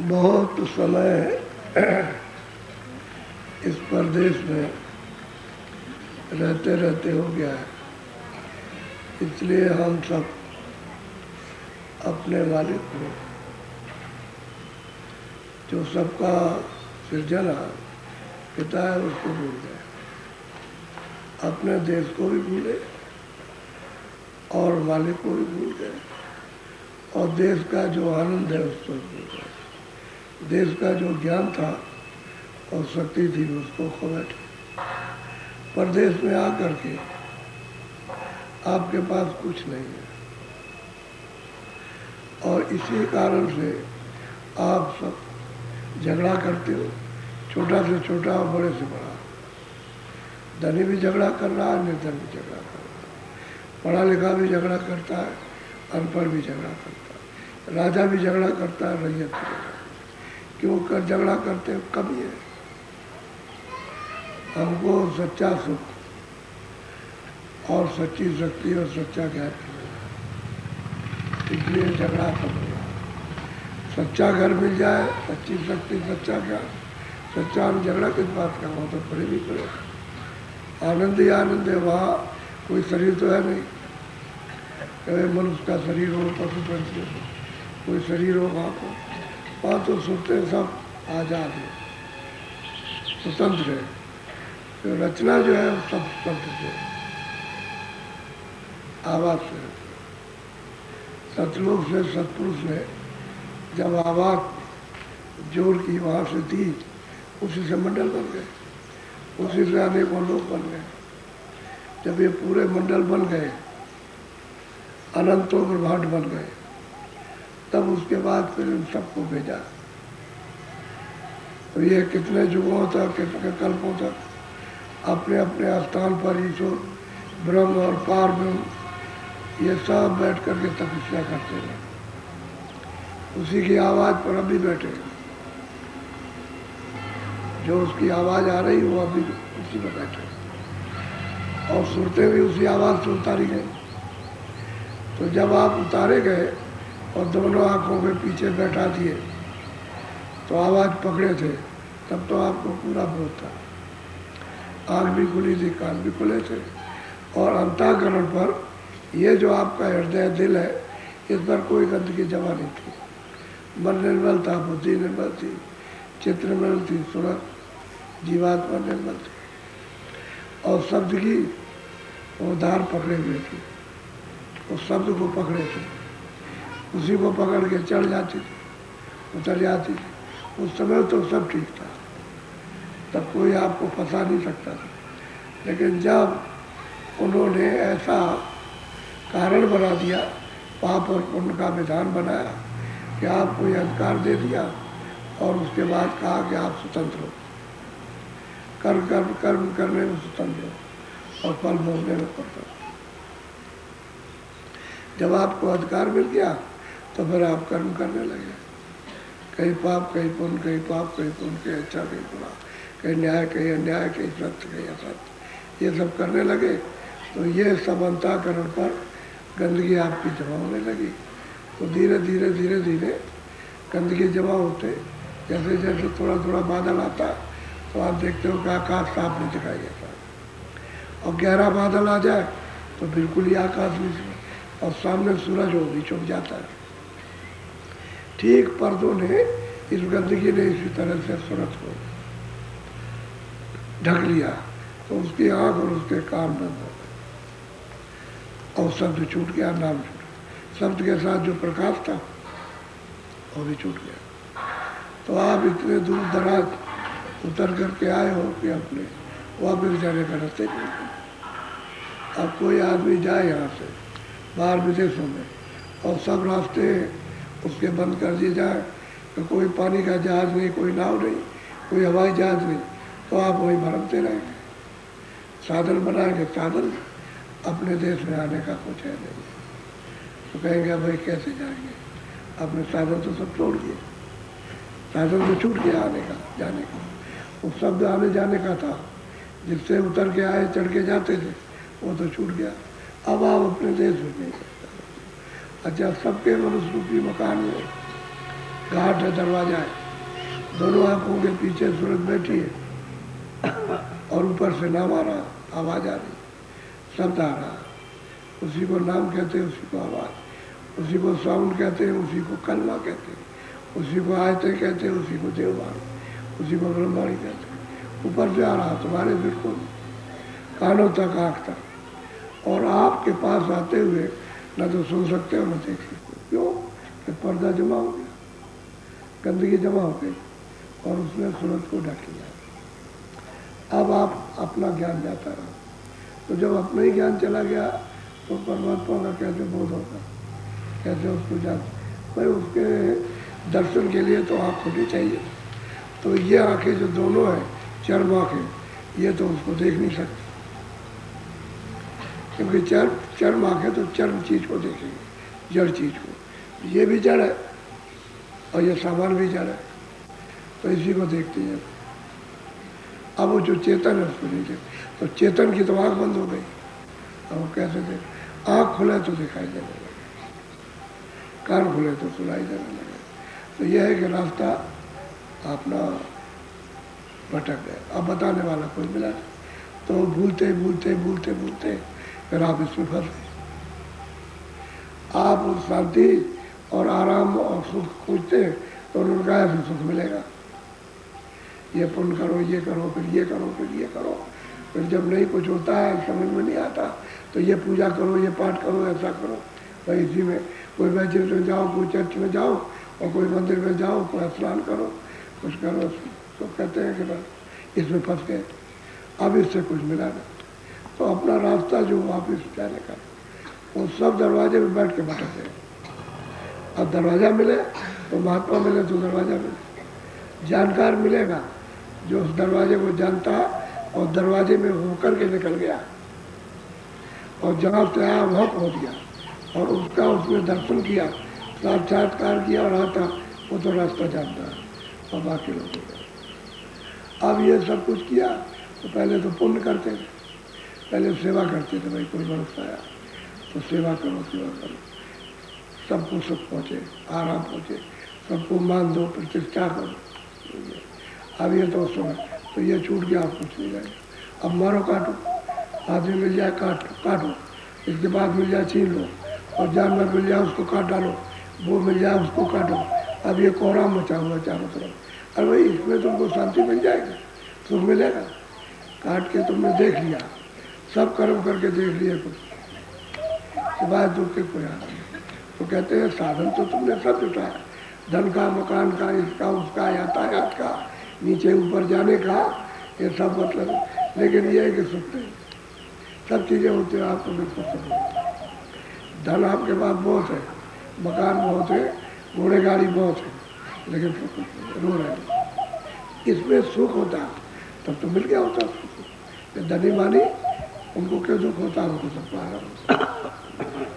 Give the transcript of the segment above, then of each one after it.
बहुत समय इस परदेश में रहते रहते हो गया है, इसलिए हम सब अपने मालिक को, जो सबका सृजना पिता है, उसको भूल गए। अपने देश को भी भूले और मालिक को भी भूल गए, और देश का जो आनंद है उसको भूल गए। देश का जो ज्ञान था और शक्ति थी उसको खो बैठे। परदेश में आकर के आपके पास कुछ नहीं है, और इसी कारण से आप सब झगड़ा करते हो, छोटा से छोटा और बड़े से बड़ा। धनी भी झगड़ा कर रहा है, निर्धन भी झगड़ा कर रहा है, पढ़ा लिखा भी झगड़ा करता है, अनपढ़ भी झगड़ा करता है, राजा भी झगड़ा करता है, रैयत भी झगड़ा करता है। क्यों कर झगड़ा करते हो? कमी है। हमको सच्चा सुख और सच्ची शक्ति और सच्चा ज्ञान, इसलिए झगड़ा करो। सच्चा घर मिल जाए, सच्ची शक्ति, सच्चा ज्ञान, सच्चा हम झगड़ा किस बात का? हो तो पड़े भी पड़े, आनंद ही आनंद है। वहाँ कोई शरीर तो है नहीं, कभी मनुष्य का शरीर हो, पशु पंछी हो, कोई शरीर हो वहाँ तो सुनते सब आज़ाद है, स्वतंत्र है। तो रचना जो है वो सब स्वतंत्र से, आवाज से। सतलोक से, सतपुरुष ने जब आवाज जोर की वहाँ से दी, उसी से मंडल बन गए, उसी से अनेकों लोग बन गए। जब ये पूरे मंडल बन गए, अनंतों ब्रह्मांड बन गए, तब उसके बाद फिर इन सबको भेजा। तो ये कितने युगों तक, कितने कल्पों तक अपने अपने स्थान पर ईश्वर, ब्रह्म और पार ब्रह्म, ये सब बैठ करके तपस्या करते रहे। उसी की आवाज़ पर अभी बैठे, जो उसकी आवाज़ आ रही वो अभी उसी में बैठे, और सुनते हुए उसी आवाज़ से उतारी गई। तो जब आप उतारे गए और दोनों आँखों के पीछे बैठा दिए, तो आवाज़ पकड़े थे, तब तो आपको पूरा बोध था, आँख भी खुली थी, कान भी खुले थे, और अंतःकरण पर ये जो आपका हृदय दिल है, इस पर कोई गंदगी जमा नहीं थी। मन निर्मल था, बुद्धि निर्मल थी, चित्त निर्मल थी, सुरत जीवात्मा निर्मल थी, और शब्द की वो धार पकड़े हुए थी, उस शब्द को पकड़े थे, उसी को पकड़ के चढ़ जाती थी, उतर जाती थी। उस समय तो सब ठीक था, तब कोई आपको फंसा नहीं सकता था। लेकिन जब उन्होंने ऐसा कारण बना दिया, पाप और पुण्य का विधान बनाया कि आपको ये अधिकार दे दिया, और उसके बाद कहा कि आप स्वतंत्र हो, कर्म करने में स्वतंत्र हो और फल भोगने में स्वतंत्र। जब आपको अधिकार मिल गया तो फिर आप कर्म करने लगे, कहीं पाप कहीं पुण्य, कहीं पाप कहीं पुण्य, कहीं अच्छा कहीं बुरा, कहीं न्याय कहीं अन्याय, कहीं सत्य कहीं असत्य, ये सब करने लगे। तो ये सब अंतःकरण पर गंदगी आपकी जमा होने लगी। तो धीरे धीरे धीरे धीरे गंदगी जमा होते, जैसे जैसे थोड़ा थोड़ा बादल आता, तो आप देखते हो कि आकाश साफ नहीं दिखाई देता, और गहरा बादल आ जाए तो बिल्कुल ही आकाश नहीं, और सामने सूरज हो भी छुप जाता है। ठीक पर्दों ने, इस गंदगी ने इसी तरह से सूरज को ढक लिया, तो उसकी आंख और उसके कान बंद हो गए, और शब्द छूट गया, नाम छूट, शब्द के साथ जो प्रकाश था वो भी छूट गया। तो आप इतने दूर दराज उतर करके आए हो कि अपने वापस जाने का रास्ते नहीं। अब कोई आदमी जाए यहाँ से बाहर विदेशों में, और सब रास्ते उसके बंद कर दिए जाए, तो कोई पानी का जहाज़ नहीं, कोई नाव नहीं, कोई हवाई जहाज़ नहीं, तो आप वहीं भरमते रहेंगे। साधन बनाएंगे, साधन अपने देश में आने का कुछ है नहीं, तो कहेंगे भाई कैसे जाएंगे, अपने साधन तो सब छोड़ दिए, साधन तो छूट गया आने का, जाने का। वो शब्द आने जाने का था, जिससे उतर के आए, चढ़ के जाते थे, वो तो छूट गया। अब आप अपने देश में नहीं सकते। अच्छा, सबके मनुष्य रूपी मकान में घाट है, दरवाजा है, दोनों आंखों के पीछे सूरज बैठी है और ऊपर से नाम आ रहा, आवाज़ आ रही, शब्द आ रहा, उसी को नाम कहते हैं, उसी को आवाज़, उसी को साउंड कहते हैं, उसी को कलमा कहते हैं, उसी को आयतें कहते हैं, उसी को देववाणी, उसी को ब्रह्मवाणी कहते हैं। ऊपर से आ रहा तुम्हारे बिल्कुल कानों तक, आँख तक, और आपके पास आते हुए न तो सुन सकते हो न देख सकते हो। क्यों? कि पर्दा जमा हो गया, गंदगी जमा हो गई और उसने सूरज को ढक लिया। अब आप अपना ज्ञान जाता रहा, तो जब अपना ही ज्ञान चला गया तो परमात्मा का कैसे बोध होगा, कैसे उसको जान? भाई उसके दर्शन के लिए तो आँख होनी चाहिए। तो ये आंखें जो दोनों हैं, चर्म आंखें, ये तो उसको देख नहीं सकती, क्योंकि चर्म आंखें तो चर्म चीज को देखेंगे, जड़ चीज को। ये भी जड़ है और ये सामान भी जड़ है, तो इसी को देखती है। अब वो जो चेतन है उसको नहीं देखते, तो चेतन की तो आँख बंद हो गई, अब वो कैसे देख? आँख खुले तो दिखाई देने लगे, कान खुले तो सुनाई देने लगे। तो यह है कि रास्ता अपना भटक गए, अब बताने वाला कोई मिला नहीं, तो भूलते भूलते भूलते भूलते फिर आप इसमें फंस गए। आप उस शांति और आराम और सुख खोजते तो उनका ऐसे सुख मिलेगा, ये पुण्य करो, ये करो, फिर ये करो, फिर ये करो, फिर जब नहीं कुछ होता है, समझ में नहीं आता, तो ये पूजा करो, ये पाठ करो, ऐसा करो। भाई इसी में कोई मस्जिद में जाओ, कोई चर्च में जाओ, और कोई मंदिर में जाओ, कोई स्नान करो, कुछ करो, तो कहते हैं कि बस इसमें फंस गए, अब इससे कुछ मिला नहीं। तो अपना रास्ता जो वापिस जाने का, वो सब दरवाजे में बैठ के भटक गए। अब दरवाजा मिले तो महात्मा मिले तो दरवाजा मिले, जानकार मिलेगा जो उस दरवाजे को जानता और दरवाजे में होकर के निकल गया और जहाँ से आया वहाँ पहुँच गया और उसका उसने दर्शन किया, साक्षात्कार किया और आता, वो तो रास्ता जानता है और बाकी लोगों को। अब ये सब कुछ किया तो पहले तो पुण्य करते थे, पहले सेवा करते थे, भाई कोई मनुष्य आया तो सेवा करो, सेवा करो, सबको सुख पहुँचे, आराम पहुँचे, सबको मान दो, प्रतिष्ठा करो। अब ये तो समय, तो ये छूट गया, आप कुछ नहीं रहे। अब मारो काटो, आदमी मिल जाए काटो, इसके बाद मिल जाए छीन लो, और जानवर मिल जाए उसको काट डालो, वो मिल जाए उसको काटो। अब ये कोहराम मचा हुआ चारों तरफ। अरे भाई इसमें तुमको शांति मिल जाएगी, सुख मिलेगा। काट के तुमने देख लिया, सब कर्म करके देख लिया, कुछ सिवाय दुख के कोई आदमी। तो कहते हैं साधन तो तुमने सब जुटाया, धन का, मकान का, इसका उसका, यातायात का, नीचे ऊपर जाने का, ये सब मतलब, लेकिन ये है कि सुख नहीं। सब चीज़ें होती हैं, आपको बिल्कुल सुख नहीं। धन आपके पास बहुत है, मकान बहुत है, घोड़े गाड़ी बहुत है, लेकिन सुख रो रहे। इसमें सुख होता तब तो मिल गया होता सुख। धनी मानी उनको क्यों दुख होता, उनको सब आराम होता,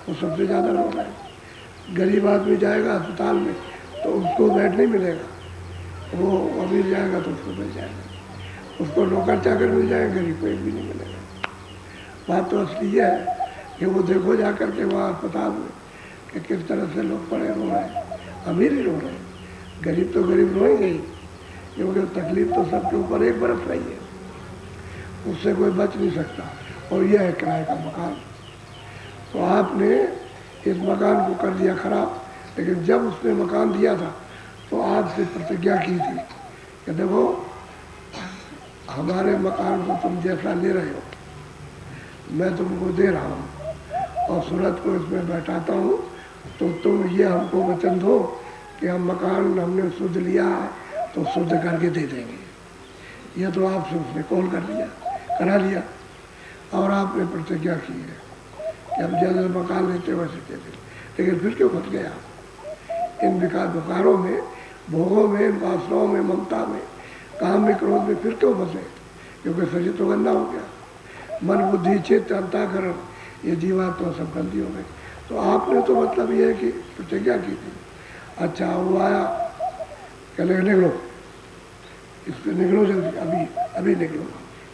वो सबसे ज़्यादा रो रहे हैं। गरीब आदमी जाएगा अस्पताल में तो उसको बेड नहीं मिलेगा, वो अमीर जाएगा तो उसको मिल जाएगा, उसको नौकर चाकर मिल जाएगा, गरीब को एक भी नहीं मिलेगा। बात तो असली ये है कि वो देखो जा कर के वहाँ अस्पताल में कि किस तरह से लोग पड़े रो रहे हैं, अमीर ही रो रहे हैं, गरीब तो गरीब रोएंगे ही, क्योंकि तकलीफ तो सबके ऊपर एक बरस रही है, उससे कोई बच नहीं सकता। और यह है किराए का मकान। तो आपने इस मकान को कर दिया खराब, लेकिन जब उसने मकान दिया था तो आपसे प्रतिज्ञा की थी कि देखो हमारे मकान को तुम जैसा ले रहे हो मैं तुमको दे रहा हूँ और सूरज को इसमें बैठाता हूँ, तो तुम ये हमको वचन दो कि हम मकान हमने शुद्ध लिया तो शुद्ध करके दे देंगे। ये तो आपसे उसने कॉल कर लिया, करा लिया, और आपने प्रतिज्ञा की है कि हम जैसे मकान लेते वैसे देते। लेकिन फिर क्यों फंस गया इन विकारों में, भोगों में, इन वासनाओं में, ममता में, काम में, क्रोध में, फिर क्यों फंसे? क्योंकि शरीर तो गंदा हो गया, मन बुद्धि चित्त अंतःकरण ये जीवात्मा सब गंदी हो गई। तो आपने तो मतलब ये है कि प्रतिज्ञा की थी। अच्छा वो आया, कहने निकलो, इस पर निकलो जल्दी, अभी निकलो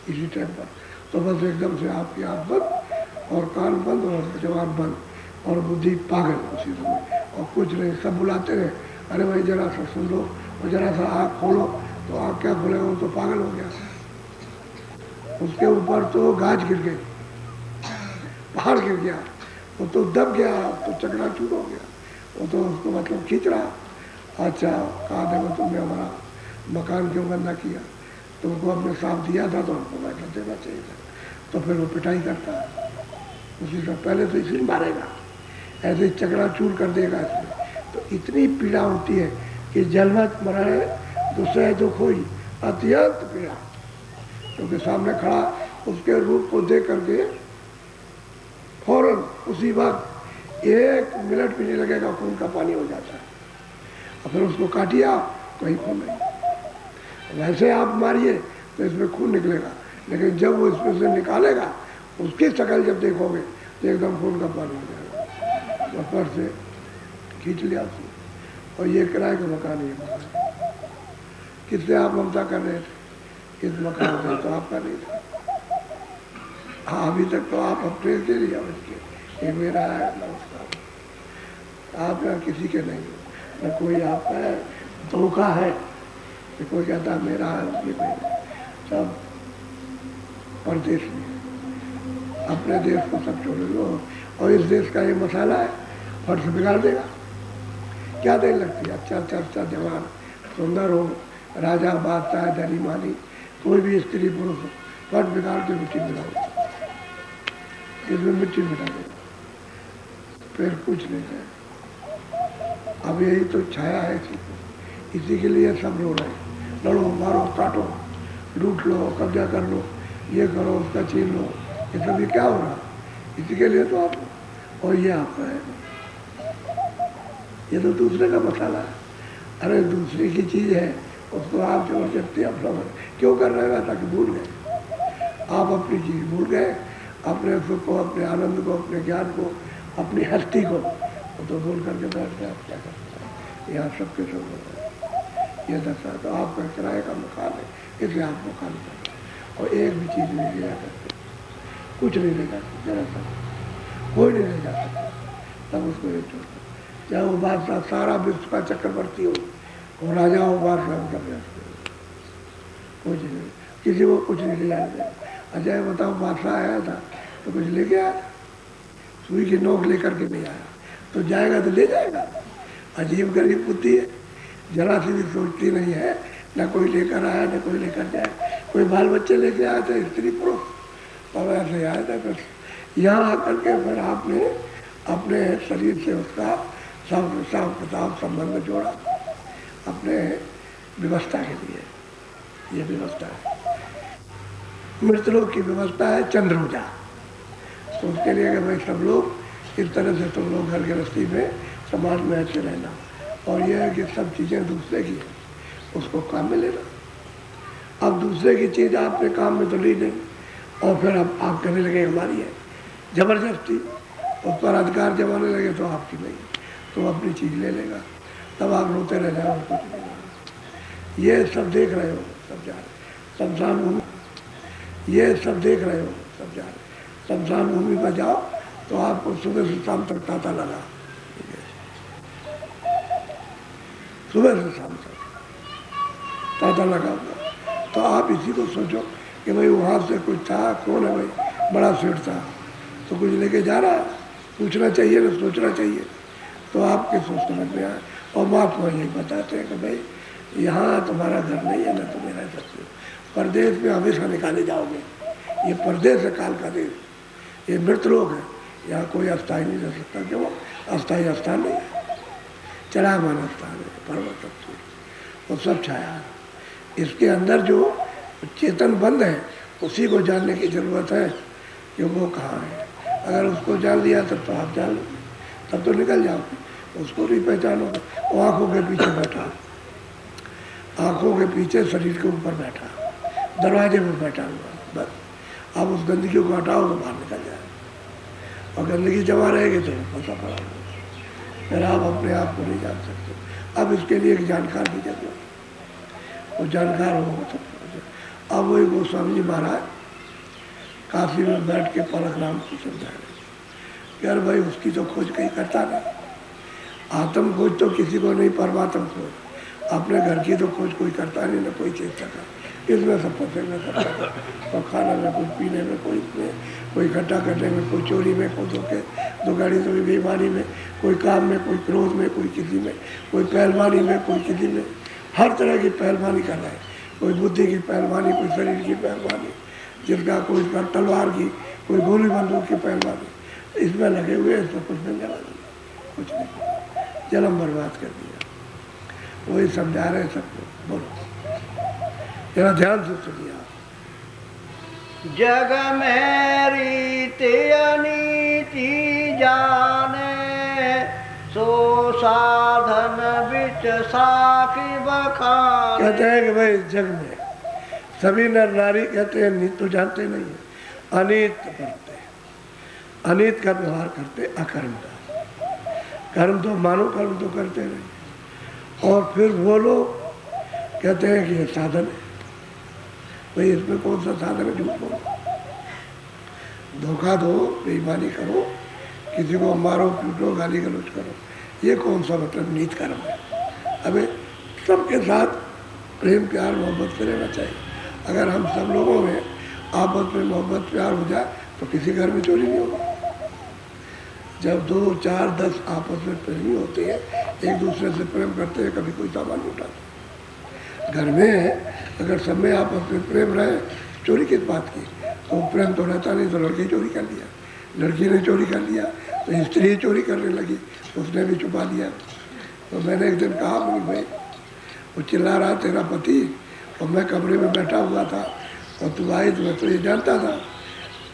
इसी टाइम पर। तो बस एकदम से आपकी आँख बंद और कान बंद और जवान बंद और बुद्धि पागल उसी समय, और कुछ नहीं, सब बुलाते रहे अरे भाई जरा सा सुन लो, और जरा सा आँख खोलो, तो आँख क्या खोलेगा, वो तो पागल हो गया। उसके ऊपर तो गाज गिर गई, पहाड़ गिर गया, वो तो दब गया, तो चकनाचूर हो गया। वो तो उसको मतलब खींच रहा। अच्छा कहा देखो तुमने हमारा मकान क्यों गंदा किया, तुमको हमने साफ दिया था तो हमको बैठा देना चाहिए था। तो फिर वो पिटाई करता है उसी से, पहले तो इसलिए मारेगा, ऐसे ही चकनाचूर कर देगा इसमें। तो इतनी पीड़ा होती है कि जलमत मरे दूसरे तो कोई अत्यंत पीड़ा, क्योंकि सामने खड़ा उसके रूप को देख करके फौरन उसी वक्त 1 मिनट भी नहीं लगेगा, खून का पानी हो जाता है। और फिर उसको काटिया, कहीं खून नहीं। वैसे आप मारिए तो इसमें खून निकलेगा, लेकिन जब वो इसमें से निकालेगा, उसकी शक्ल जब देखोगे तो एकदम खून का पानी हो जाएगा। ऊपर से खींच लिया उसने, और ये किराए का मकान, ये मकान किससे आप ममता कर रहे थे, इस मकान से तो आपका नहीं था। हाँ अभी तक तो आप अपने से लिया उसके, ये मेरा है ना उसका, आप यहाँ किसी के नहीं हो, न कोई आपका है, धोखा है कि कोई कहता मेरा है उसकी मेरा, सब परदेश में, अपने देश को सब छोड़ लो। और इस देश का ये मसाला है, फर्श बिगाड़ देगा। क्या देर लगती है, अच्छा जवान सुंदर हो, राजा बादशाह धनी मानी, कोई भी स्त्री पुरुष हो, फर्श बिगाड़ के मिट्टी मिलाओ, इसमें मिट्टी मिला देगा, फिर कुछ नहीं है। अब यही तो छाया है इसी के लिए सब रो रहे हैं, लड़ो मारो काटो, लूट लो, कब्जा कर लो, ये करो, उसका छीन लो, ये सब ये क्या हो रहा, इसी के लिए तो आप, और ये आपका है, ये तो दूसरे का मसाला है। अरे दूसरे की चीज़ है, उसको आप जबरदस्ती आप समझ क्यों कर रहे हो, ताकि भूल गए आप अपनी चीज़, भूल गए अपने सुख को, अपने आनंद को, अपने ज्ञान को, अपनी हस्ती को, तो भूल करके बैठ गए। आप क्या करते हैं, यहाँ सबके सब होता है। ये दशा तो आपका किराए का मकान है, इसलिए आप मकान कर, और एक भी चीज़ नहीं ले जा सकते, कुछ नहीं ले जा सकते, जरा सा कोई नहीं ले जा सकता, तब उसको ये छोड़, चाहे वो बादशाह सारा विश्व का चक्रवर्ती हो, वो राजा हो, बादशाह का कुछ नहीं, किसी को कुछ नहीं ले जाना। अच्छा बताओ बादशाह आया था तो कुछ लेके आया, सुई की नोक लेकर के नहीं आया, तो जाएगा तो ले जाएगा। अजीब गरीब बुद्धि है, जरा सी भी सोचती नहीं है, न कोई लेकर आया न कोई लेकर जाए। कोई बाल बच्चे लेके आए थे, स्त्री पुरुष, और ऐसे आया था, फिर यहाँ आकर के फिर आपने अपने शरीर से उसका सब हिसाब किताब संबंध जोड़ा अपने व्यवस्था के लिए। ये व्यवस्था है, मृतलोक की व्यवस्था है चंद्रोजा, तो उसके लिए कि भाई सब लोग इस तरह से तुम लोग घर गृहस्थी में समाज में अच्छे रहना, और यह है कि सब चीज़ें दूसरे की है, उसको काम में लेना। अब दूसरे की चीज़ आपने काम में तो ली नहीं, और फिर अब आप कहने लगे हमारी है, जबरदस्ती उस पर अधिकार जमाने लगे तो आपकी नहीं, तो अपनी चीज़ ले लेगा, तब आप रोते रह जाओ, कुछ नहीं होगा। ये सब देख रहे हो, सब जा रहे शमशान भूमि, ये सब देख रहे हो, सब जा रहे शमशान भूमि पर जाओ तो आपको सुबह से शाम तक तांता लगा, सुबह से शाम तक तांता लगा हुआ। तो आप इसी को सोचो कि भाई वहाँ से कुछ था, कौन है भाई, बड़ा सेठ था तो कुछ लेके जा रहा है, पूछना चाहिए ना, सोचना चाहिए, तो आपके सोच समझ में आए। और महात्मा यही बताते हैं कि भाई यहाँ तुम्हारा घर नहीं है ना, तुम्हें रह सकते हो, परदेश में हमेशा निकाले जाओगे, ये परदेश है, काल का देश, ये मृत लोग है, यहाँ कोई अस्थाई नहीं रह सकता, क्यों, अस्थाई स्थान नहीं है, चढ़ामान स्थान है, पर्वत वो सब छाया है। इसके अंदर जो चेतन बंद है उसी को जानने की जरूरत है कि वो कहाँ है। अगर उसको जान लिया तब तो आप जान लोगे, तब तो निकल जाओगे, उसको नहीं पहचानोगे। वो आँखों के पीछे बैठा, आँखों के पीछे शरीर के ऊपर बैठा, दरवाजे में बैठा हुआ, बस आप उस गंदगी को हटाओ तो बाहर निकल जाए, और गंदगी जमा रहेगी तो फंसा पड़ा होगा, फिर आप अपने आप को नहीं जान सकते। अब इसके लिए एक जानकार की जरूरत है, वो जानकार हो सब। अब वही गोस्वामी जी महाराज काशी में बैठ के परख राम को समझा रहे कि यार भाई उसकी तो खोज कहीं करता नहीं, आत्म खोज तो किसी को नहीं, परमात्म खोज। अपने घर की तो खोज कोई करता नहीं, ना कोई चीज करता। इसमें सब फंसे में सब कोई खाने में, कोई पीने में, कोई इसमें, कोई इकट्ठा करने में, कोई चोरी में, कोई धोखे धोखाड़ी से, बेईमानी में, कोई काम में, कोई क्रोध में, कोई किसी में, कोई पहलवानी में, कोई किसी में। हर तरह की पहलवानी कर रहा है। कोई बुद्धि की पहलवानी, कोई शरीर की पहलवानी, जिसका कोई तलवार की, कोई गोली बंदूक की पहलवानी। इसमें लगे हुए, इसमें कुछ नहीं लगा, कुछ नहीं, जन्म बर्बाद कर दिया। वही समझा रहे सबको। बोलो जरा ध्यान से सुनिए आप। जग में रीति अनीति जाने, सो साधन बिच साखी बखाने। कहते हैं कि भाई जग में सभी नर नारी कहते हैं, नीत तो जानते नहीं है, अनीत करते, अनीत का व्यवहार करते, अकर्म का। कर्म तो मानो कर्म तो करते नहीं। और फिर वो लोग कहते हैं कि ये साधन है। भाई इसमें कौन सा साधन है? झूठ बोलो, धोखा दो, बेईमानी करो, किसी को मारो पीटो, गाली गलौज करो, ये कौन सा मतलब नीत कर्म है? अबे सबके साथ प्रेम प्यार मोहब्बत से रहना चाहिए। अगर हम सब लोगों में आपस में मोहब्बत प्यार हो जाए तो किसी घर में चोरी नहीं होगा। जब 2, 4, 10 आपस में प्रेमी होते हैं, एक दूसरे से प्रेम करते हैं, कभी कोई सामान नहीं उठाते। घर में अगर सब में आपस में प्रेम रहे, चोरी किस बात की? तो प्रेम तो रहता नहीं, तो लड़की चोरी कर लिया, लड़की ने चोरी कर लिया, तो स्त्री चोरी करने लगी, उसने भी छुपा लिया। तो मैंने एक दिन कहा, भाई वो चिल्ला रहा तेरा पति, और मैं कमरे में बैठा हुआ था, और तू आई तो मैं तो ये जानता था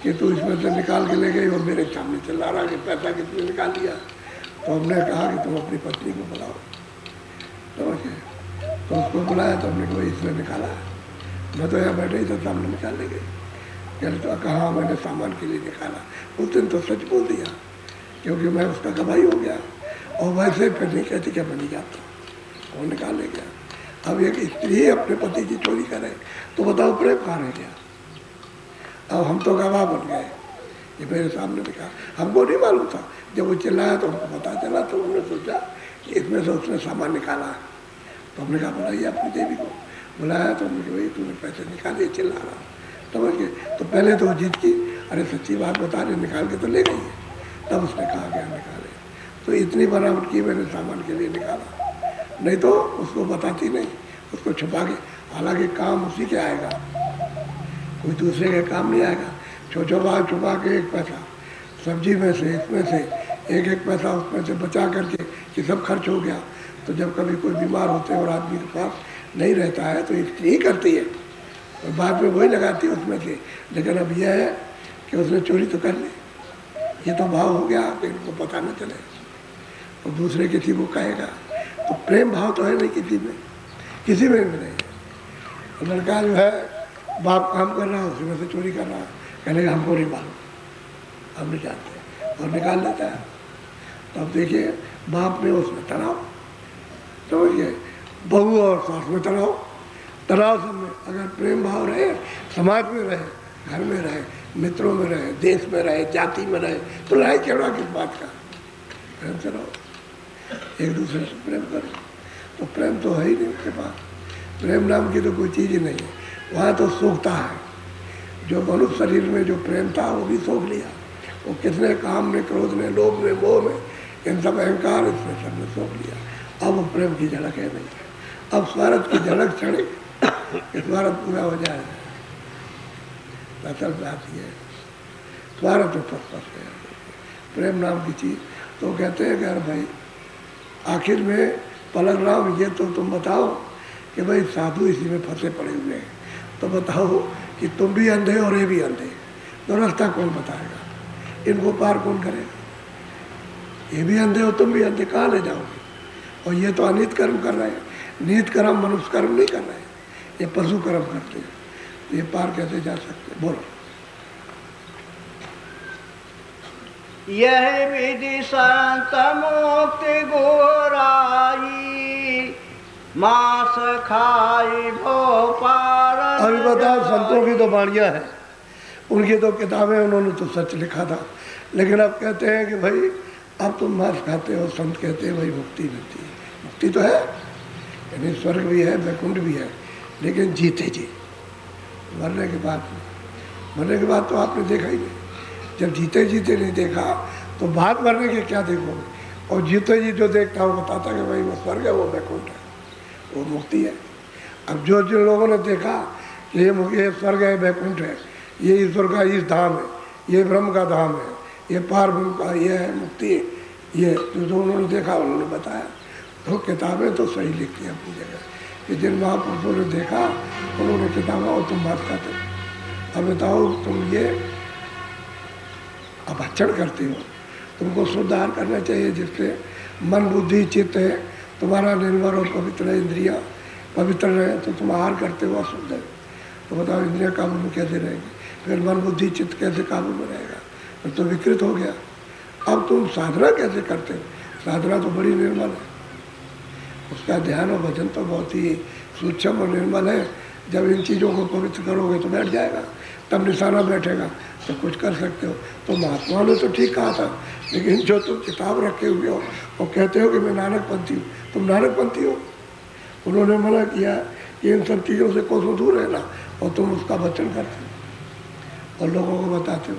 कि तू इसमें से निकाल के ले गई, और मेरे सामने चिल्ला रहा कि पैसा किसने निकाल लिया। तो हमने कहा कि तुम अपनी पत्नी को बुलाओ। तो उसको बुलाया, तो हमने कहा इसने निकाला। मैं तो यहाँ बैठे ही था, सामने निकाल ले गई। कहते तो कहा मैंने सामान के लिए निकाला। उस दिन तो सच बोल दिया, क्योंकि मैं उसका गवाही हो गया। और वैसे फिर नहीं कहती क्या मैं नहीं जाता, वो निकाल ले गया। अब एक स्त्री अपने पति की चोरी करे तो बताओ प्रेम कहाँ रह गया? अब हम तो गवाह बन गए, ये मेरे सामने दिखा, हमको नहीं मालूम था। जब वो चिल्लाया तो हमको पता चला, तो हमने सोचा कि इसमें से उसने सामान निकाला। तो हमने कहा बुलाइए अपनी देवी को। बुलाया तो हमने कहा तूने पैसे निकाले, चिल्ला रहा, समझ गए। तो पहले तो जीत की, अरे सच्ची बात बता रहे, निकाल के तो ले गई है। तब उसने कहा क्या निकाले, तो इतनी बनावट की मैंने सामान के लिए निकाला, नहीं तो उसको बताती नहीं, उसको छुपा के। हालांकि काम उसी के आएगा, कोई दूसरे के काम नहीं आएगा। छुपा के 1 पैसा सब्जी में से, इसमें से 1-1 पैसा उसमें से बचा करके कि सब खर्च हो गया। तो जब कभी कोई बीमार होते हैं और आदमी के पास नहीं रहता है तो इसलिए करती है, और बाद में वही लगाती है उसमें से। लेकिन अब यह है कि उसने चोरी तो कर ली, ये तो भाव हो गया कि इनको पता न चले, और दूसरे किसी को कहेगा। तो प्रेम भाव तो है नहीं किसी में भी नहीं है। लड़का जो है बाप काम कर रहा है, उसमें से चोरी कर रहा है, कहने हमको नहीं मालूम, हम नहीं जानते, और निकाल लेता है। तो अब देखिए बाप में उसमें तनाव, समझिए, बहू और सास में तनाव सब में। अगर प्रेम भाव रहे, समाज में रहे, घर में रहे, मित्रों में रहे, देश में रहे, जाति में रहे, तो लड़ाई झगड़ा किस बात का? प्रेम से रहो, एक दूसरे से प्रेम करो। तो प्रेम तो है ही नहीं उनके पास, प्रेम नाम की तो कोई चीज़ ही नहीं है। वहाँ तो सोखता है, जो मनुष्य शरीर में जो प्रेम था वो भी सोख लिया। वो किसने? काम में, क्रोध में, लोभ में, मोह में, इन सब अहंकार इसमें सब ने सोख लिया। अब वो प्रेम की झलक है नहीं। अब स्वार्थ की झलक चढ़े, स्वार्थ पूरा हो जाए, असल बात ये है, स्वार्थ तो फस है। प्रेम नाम की चीज़ तो कहते हैं कि अरे भाई आखिर में पलक राम, ये तो तुम बताओ कि भाई साधु इसी में फंसे पड़े हुए हैं, तो बताओ कि तुम भी अंधे और ये भी अंधे, तो रास्ता कौन बताएगा? इनको पार कौन करेगा? ये भी अंधे हो, तुम भी अंधे, कहाँ ले जाओगे? और ये तो अनित कर्म कर रहे हैं, नीत कर्म मनुष्य कर्म नहीं कर रहे हैं, ये पशु कर्म करते हैं। ये पार कैसे जा सकते? बोलो। यह विधि संत मुक्ति गोराई, मांस खाई भो पार। अभी बताओ, संतों की तो वाणियाँ हैं, उनकी तो किताबें, उन्होंने तो सच लिखा था। लेकिन अब कहते हैं कि भाई अब तुम मांस खाते हो, संत कहते हैं वही मुक्ति मिलती है। मुक्ति तो है, यानी स्वर्ग भी है, वैकुंठ भी है, लेकिन जीते जी, मरने के बाद नहीं। मरने के बाद तो आपने देखा ही नहीं। जब जीते जीते नहीं देखा तो बाद मरने के क्या देखोगे? और जीते जी जो देखता वो बताता कि भाई वो स्वर्ग है, वो वैकुंठ है, वो मुक्ति है। अब जो जिन लोगों ने देखा कि ये स्वर्ग है, वैकुंठ है, ये ईश्वर का इस धाम है, ये ब्रह्म का धाम है, ये पार ब्रह्म का ये है मुक्ति है, ये जो उन्होंने देखा उन्होंने बताया। तो किताबें तो सही लिखती हैं अपनी जगह कि जिन महापुरुषों ने देखा उन्होंने किताबें, और तुम बात करते हो। अब बताओ तुम ये अभक्षण करते हो, तुमको सुधार करना चाहिए जिससे मन बुद्धि चित्त है तुम्हारा निर्भर और पवित्र है, इंद्रिया पवित्र रहे। तो तुम आहार करते हो अशुद्ध है, तो बताओ इंद्रिया काबू में कैसे रहेगी? फिर मन बुद्धि चित्त कैसे काबू में रहेगा? फिर तो विकृत हो गया। अब तुम साधना कैसे करते हो? साधना तो बड़ी निर्मल है, उसका ध्यान और भजन तो बहुत ही सूक्ष्म और निर्मल है। जब इन चीज़ों को पवित्र करोगे तो बैठ जाएगा, तब निशाना बैठेगा तो कुछ कर सकते हो। तो महात्मा ने तो ठीक कहा था, लेकिन जो तुम किताब रखे हुए हो और कहते हो कि मैं नानकपंथी हूँ, तुम नानकपंथी हो। उन्होंने मना किया कि इन सब चीज़ों से कोसों दूर रहना, और तुम उसका वचन करते हो और लोगों को बताते हो,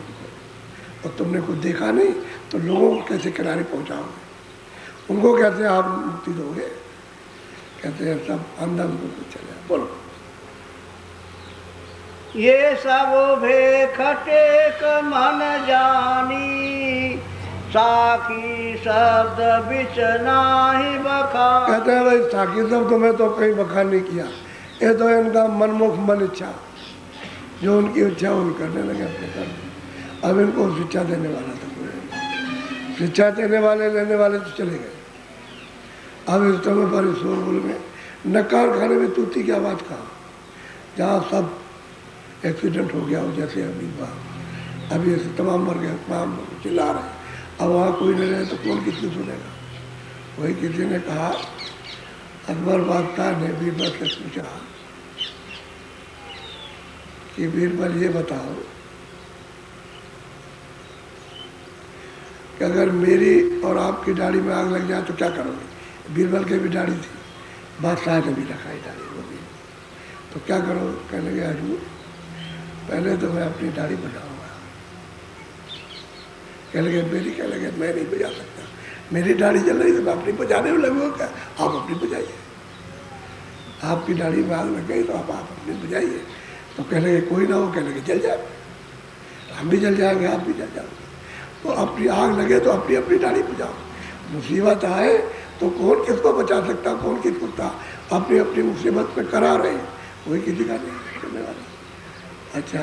और तुमने कुछ देखा नहीं तो लोगों को कैसे किनारे पहुँचाओगे? उनको कैसे आप मुक्ति दोगे? कहते हैं सब अंधा मुझको चले। बोलो। ये सब भेखटे मन जानी, साखी शब्द बिच नाही बखान। कहते हैं भाई साखी शब्द में तो कहीं बखान नहीं किया, ये तो इनका मनमुख मन इच्छा, जो उनकी इच्छा वो करने लगे अपने कर्म। अब इनको शिक्षा देने वाला था कोई, शिक्षा देने वाले लेने वाले तो चले गए। अब इस समय पर शोरगुल में नकार खाने में तूती की आवाज़ कहाँ, जहाँ सब एक्सीडेंट हो गया हो, जैसे अभी बात अभी ऐसे तमाम मर गए, तमाम चिल्ला रहे। अब वहाँ कोई नहीं रहे तो कौन किसकी सुनेगा? वही किसी ने कहा, अकबर बादशाह ने बीरबल से पूछा कि बीरबल ये बताओ कि अगर मेरी और आपकी दाढ़ी में आग लग जाए तो क्या करोगे? बीरबल की भी दाढ़ी थी, बादशाह ने भी रखाई दाढ़ी वो भी, तो क्या करो? कहने लगे हजूर पहले तो मैं अपनी दाढ़ी बजाऊंगा। कह लगे मेरी, कह लगे मैं नहीं बजा सकता, मेरी दाढ़ी जल रही तो मैं अपनी बजाने में लगूंगा। क्या? आप अपनी बजाइए, आपकी दाढ़ी में आग लग गई तो आप अपनी बजाइए। तो कह लगे कोई ना हो, कह लगे जल जाए, हम भी जल जाएंगे, आप भी जल जाओगे। तो अपनी आग लगे तो अपनी अपनी दाढ़ी बजाओ। मुसीबत आए तो कौन किसको बचा सकता, कौन किसको था? अपनी अपनी मुसीबत पे करा रहे, कोई किसी का नहीं करने वाला। अच्छा,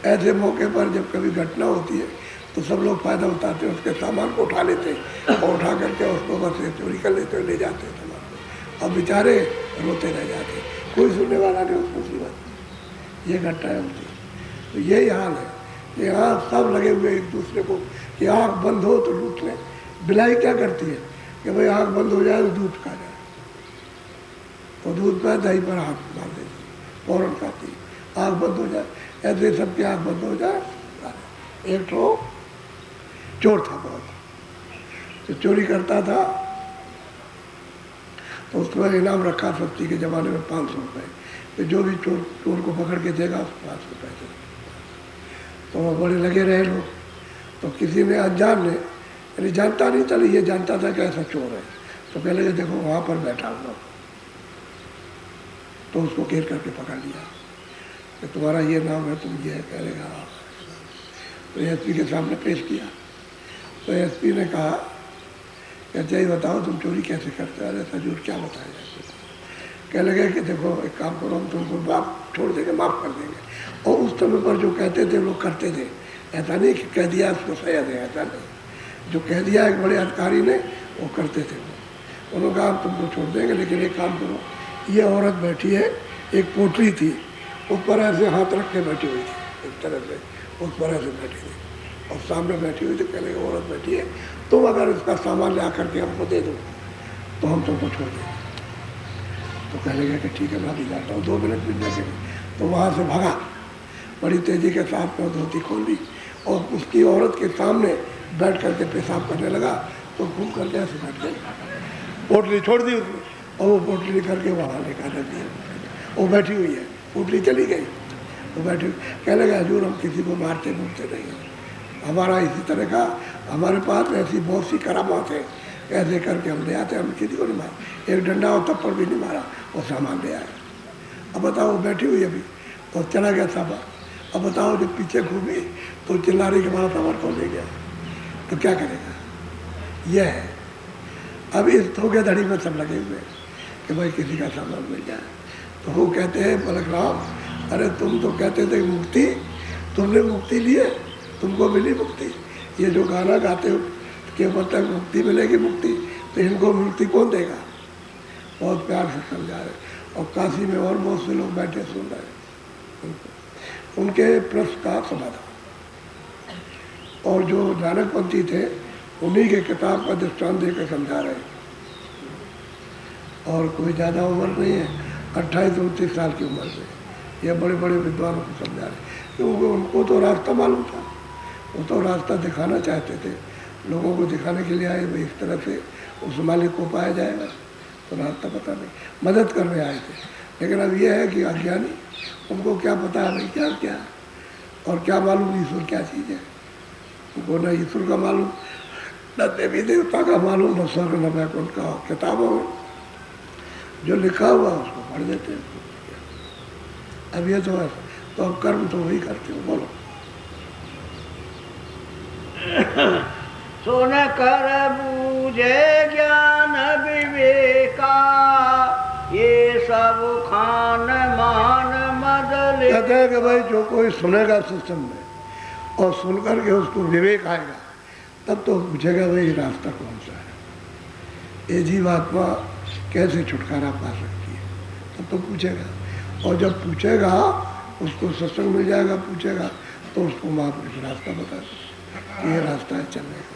ऐसे मौके पर जब कभी घटना होती है तो सब लोग फ़ायदा उठाते हैं, उसके सामान को उठा लेते हैं और उठा करके उसको बस चोरी कर लेते हैं, ले जाते हैं सामान को। अब बेचारे रोते रह जाते, कोई सुनने वाला नहीं उस मुसीबत। ये घटनाएँ होती है। तो यही हाल है, यहाँ सब लगे हुए एक दूसरे को कि आँख बंद हो तो लूट लें। बिलाई क्या करती है कि भाई आँख बंद हो जाए तो दूध खा जाए, तो दूध पर दही पर हाथ डाल देती, फौरन खाती। आँख बंद हो जाए, ऐसे सबकी आँख बंद हो जाए। एक तो चोर था बहुत, तो चोरी करता था, तो उसको इनाम रखा सस्ती के ज़माने में 500 रुपये। तो जो भी चोर को पकड़ के देगा उसको 500 रुपये देगा। तो वो बड़े लगे रहे लोग। तो किसी ने अनजान ने, यानी जानता नहीं था, ये जानता था कि ऐसा चोर है, तो पहले ये देखो वहाँ पर बैठा हुआ, तो उसको घेर करके पकड़ लिया कि तुम्हारा ये नाम है, तुम ये करेगा। तो एसपी के सामने पेश किया। तो एसपी ने कहा कि अच्छा ये बताओ तुम चोरी कैसे करते हो? अरे हजूर क्या बताया जाए? कह लगे कि देखो एक काम करो, हम तुमको माफ छोड़ देंगे, माफ़ कर देंगे। और उस समय पर जो कहते थे लोग करते थे, ऐसा नहीं कि कह दिया उसको सही है, ऐसा नहीं। जो कह दिया एक बड़े अधिकारी ने वो करते थे। उन्होंने कहा हम तुमको छोड़ देंगे, लेकिन एक काम करो, ये औरत बैठी है, एक पोटली थी, उस पर ऐसे हाथ रख के बैठी हुई थी, एक तरह से उस पर ऐसे बैठी थी, और सामने बैठी हुई थी। कहने की औरत बैठी है, तुम अगर इसका सामान ले आकर के हमको दे दो तो हम तुमको छोड़ देंगे। तो कह लगे कि ठीक है मैं अभी जाता हूँ, 2 मिनट मिल जाएंगे। तो वहाँ से भागा, बड़ी तेज़ी के साथ में धोती खोल ली और उसकी औरत के सामने बैठ करके पेशाब करने लगा। तो घूम करके ऐसे बैठ गए, पोटली छोड़ दी उसने और वो पोटली करके वहाँ लेकर रख दिया। वो बैठी हुई है, पोटली चली गई, वो बैठी कहने लगा हजूर हम किसी को मारते घूमते नहीं हैं, हमारा इसी तरह का हमारे पास ऐसी बहुत सी करामात है, ऐसे करके हम ले आते, हम किसी को नहीं मारा, एक डंडा और थप्पड़ भी नहीं मारा, वो सामान ले आया। अब बताओ वो बैठी हुई अभी और चला गया सामान। अब बताओ जब पीछे घूमी तो चिल्ला रही कि हमारा सामान कौन ले गया, तो क्या करेगा? यह है। अब इस धोखेधड़ी में सब लगे हुए कि भाई किसी का सामान मिल जाए। तो वो कहते हैं पलक राम, अरे तुम तो कहते थे मुक्ति, तुमने मुक्ति ली है, तुमको मिली मुक्ति। ये जो गाना गाते हो कि मतलब मुक्ति मिलेगी मुक्ति, तो इनको मुक्ति कौन देगा? बहुत प्यार से समझा रहे। और काशी में और बहुत से लोग बैठे सुन रहे उनके प्रश्न का समाधान। और जो नानकपंथी थे उन्हीं के किताब का दृष्टांत देकर समझा रहे। और कोई ज़्यादा उम्र नहीं है, 28-29 साल की उम्र में ये बड़े बड़े विद्वानों को समझा रहे, क्योंकि उनको तो रास्ता मालूम था, वो तो रास्ता दिखाना चाहते थे, लोगों को दिखाने के लिए आए भाई इस तरह से उस मालिक को पाया जाएगा, तो रास्ता पता नहीं, मदद करने आए थे। लेकिन अब यह है कि अज्ञानी, उनको क्या पता है भाई क्या क्या, और क्या मालूम ईश्वर क्या चीज़ है। उनको न ईश्वर का मालूम, न देवी देवता का मालूम, न स्वर्ग न वैकुंठ का। किताबों में जो लिखा हुआ उसको पढ़ देते हैं। अब ये तो है, तो अब कर्म तो वही करते हो। बोलो। सुन कर बूझे ज्ञान विवेका, ये सब खान मान मदले। कहते हैं कि भाई जो कोई सुनेगा सिस्टम में और सुनकर के उसको विवेक आएगा, तब तो पूछेगा भाई रास्ता कौन सा है, ये जीवात्मा कैसे छुटकारा पा सकती है, तब तो पूछेगा। और जब पूछेगा उसको सत्संग मिल जाएगा, पूछेगा तो उसको महापुरुष रास्ता बता कि ये रास्ता है चलने का।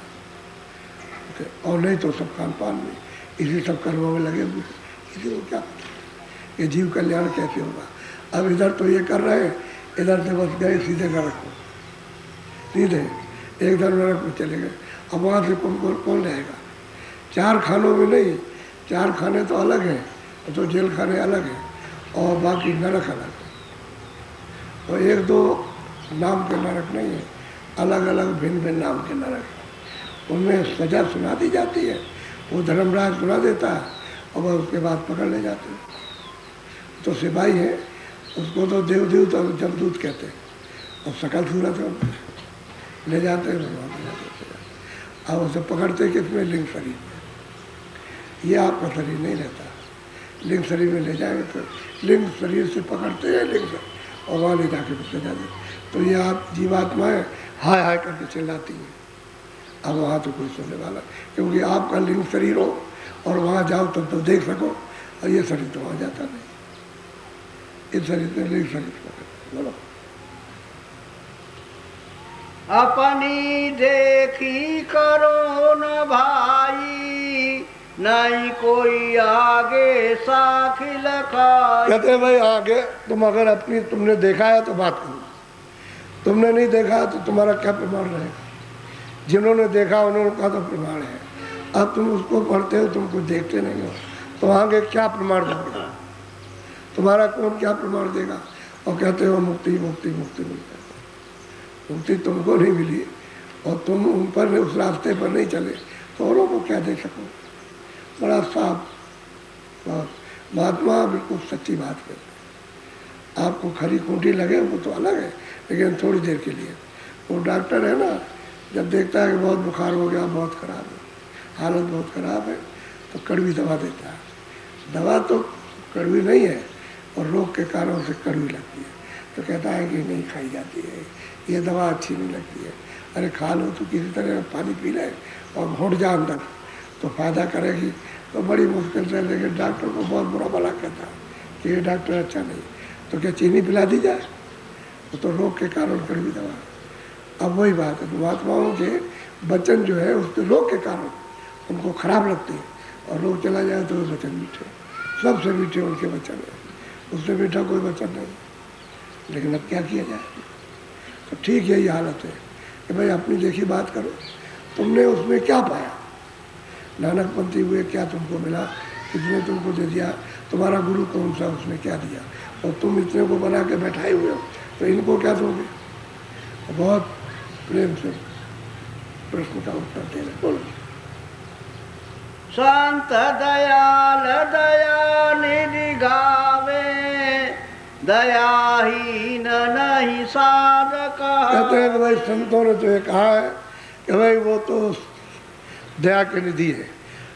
और नहीं तो सब खान पान में इसी सब कर्मों में लगे हुए, किसी को क्या पता ये जीव कल्याण कैसे होगा। अब इधर तो ये कर रहे हैं, इधर से बस गए सीधे नरक को, सीधे एकदम नरक में चले गए। अब वहाँ से कौन रहेगा? 4 खानों में नहीं, 4 खाने तो अलग हैं, तो जेल खाने अलग हैं और बाकी नरक अलग है। और 1-2 नाम के नरक नहीं है, अलग अलग भिन्न भिन्न नाम के नरक। उनमें सजा सुना दी जाती है, वो धर्मराज सुना देता है और वह उसके बाद पकड़ ले जाते हैं। तो सिपाही है, उसको तो देवदूत और जमदूत कहते हैं, और सकल सूरत है, ले जाते हैं भगवान ले जाते। अब उसे पकड़ते किसमें? लिंग शरीर में। ये आपका शरीर नहीं रहता, लिंग शरीर में ले जाएंगे तो लिंग शरीर से पकड़ते हैं लिंग शरीर, और वहाँ ले जाके ले जाते। तो ये आप जीवात्माएँ हाय हाय करके चिल्लाती हैं। अब वहाँ तो कोई सुनने वाला, क्योंकि आपका लिंग शरीर हो और वहाँ जाओ तब तो देख सको, और ये शरीर तो वहाँ जाता नहीं। इस शरीर में लिंग शरीर बोलो। अपनी देखी करो न भाई, नहीं कोई आगे साखी लखाई। कहते हैं भाई आगे तुम अगर अपनी तुमने देखा है तो बात करो, तुमने नहीं देखा तो तुम्हारा क्या प्रमाण रहेगा? जिन्होंने देखा उन्होंने कहा तो प्रमाण है। अब तुम उसको पढ़ते हो, तुम कुछ देखते नहीं हो, तो आगे क्या प्रमाण दोगे? तुम्हारा कौन क्या प्रमाण देगा? और कहते हो मुक्ति मुक्ति मुक्ति मिलता है। मुक्ति तुमको नहीं मिली और तुम उन पर उस रास्ते पर नहीं चले तो औरों को क्या दे सको? बड़ा साफ महात्मा बिल्कुल सच्ची बात करते हैं। आपको खरी खूंटी लगे वो तो अलग है, लेकिन थोड़ी देर के लिए। वो डॉक्टर है ना, जब देखता है कि बहुत बुखार हो गया, बहुत ख़राब है, हालत बहुत ख़राब है, तो कड़वी दवा देता है। दवा तो कड़वी नहीं है और रोग के कारण से कड़वी लगती है, तो कहता है कि नहीं खाई जाती है, ये दवा अच्छी नहीं लगती है। अरे खा लो तो किसी तरह पानी पी ले और घुट जा अंदर, तो फ़ायदा करेगी। तो बड़ी मुश्किल से, लेकिन डॉक्टर को बहुत बुरा भला कहता है कि ये डॉक्टर अच्छा नहीं, तो क्या चीनी पिला दी जाए? तो रोग के कारण कड़वी दवा। अब वही बात है, महात्माओं के वचन जो है उसके रोग के कारण उनको खराब लगते हैं, और रोग चला जाए तो वो वचन मीठे, सबसे मीठे उनके वचन है, उससे मीठा कोई वचन नहीं। लेकिन अब क्या किया जाए? तो ठीक यही हालत है कि भाई अपनी देखी बात करो, तुमने उसमें क्या पाया? नानकपंथी हुए, क्या तुमको मिला, किसने तुमको दे दिया, तुम्हारा गुरु कौन सा, उसने क्या दिया, और तुम इतने को बना के बैठाए हुए हो, तो इनको क्या दोगे। बहुत प्रेम से प्रश्न का उत्तर दे रहे। बोलो। संत दयाल दया निधि गावे, दयाहीन नहीं साधक। कहते हैं कि भाई संतों ने तो ये कहा है कि भाई वो तो दया के निधि है,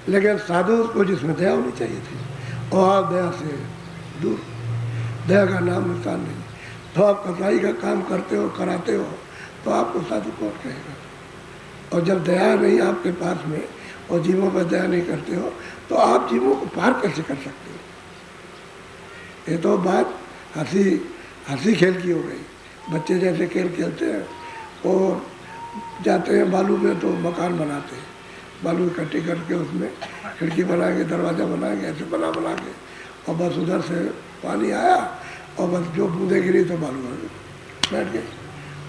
लेकिन साधु को जिसमें दया होनी चाहिए थी, और आप दया से दूर, दया का नाम निशान नहीं। तो आप कसाई का काम करते हो, कराते हो, तो आपको साधु कौन कहेगा। और जब दया नहीं आपके पास में, और जीवों पर दया नहीं करते हो, तो आप जीवों को पार कैसे कर सकते हो। ये तो बात हंसी खेल की हो गई। बच्चे जैसे खेल खेलते हैं और जाते हैं बालू में, तो मकान बनाते हैं, बालू इकट्ठी करके उसमें खिड़की बनाएंगे, दरवाज़ा बनाएंगे, ऐसे बना के, और बस उधर से पानी आया और बस जो बूंदे गिरी तो बालू बैठ गए,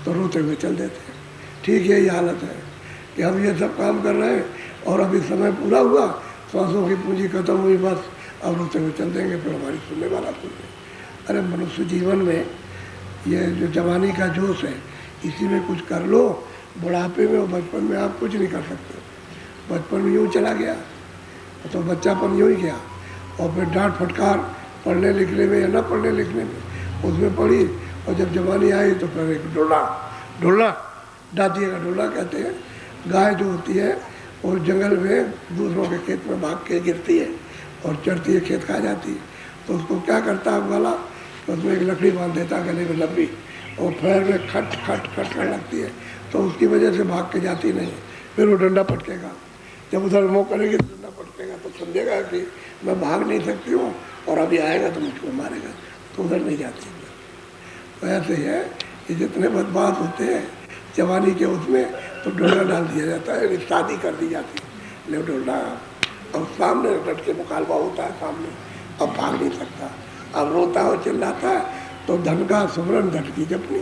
तो रोते हुए चल देते हैं। ठीक यही हालत है कि हम ये सब काम कर रहे हैं, और अभी समय पूरा हुआ, सांसों की पूंजी खत्म हुई, बस अब रोते हुए चल देंगे, फिर हमारी सुनने वाला सुन ले। अरे मनुष्य जीवन में ये जो जवानी का जोश है, इसी में कुछ कर लो। बुढ़ापे में और बचपन में आप कुछ नहीं कर सकते। बचपन में यूँ चला गया तो बच्चापन यूँ ही गया, और फिर डांट फटकार पढ़ने लिखने में या ना पढ़ने लिखने में, उसमें पढ़ी, और जब जवानी आई तो फिर एक ढोला दादी का ढोला कहते हैं। गाय जो होती है वो जंगल में दूसरों के खेत में भाग के गिरती है और चढ़ती है, खेत खा जाती है, तो उसको क्या करता है वाला, तो उसमें एक लकड़ी बांध देता गले में लंबी, और पैर में खट खट खट कर लगती है, तो उसकी वजह से भाग के जाती नहीं। फिर वो डंडा पटकेगा, जब उधर मुँह करेगी तो डंडा पटकेगा, तो समझेगा कि मैं भाग नहीं सकती हूँ, और अभी आएगा तो मुझको मारेगा, तो उधर नहीं जाती। तो ऐसे है कि जितने बदमाश होते हैं जवानी के उसमें, तो डोला डाल दिया जाता है, शादी कर दी जाती है, ले डोला, और सामने डट के मुकालबा होता है सामने, अब भाग नहीं सकता, अब रोता है और चिल्लाता है, तो धन का सुमरन धन की जपनी।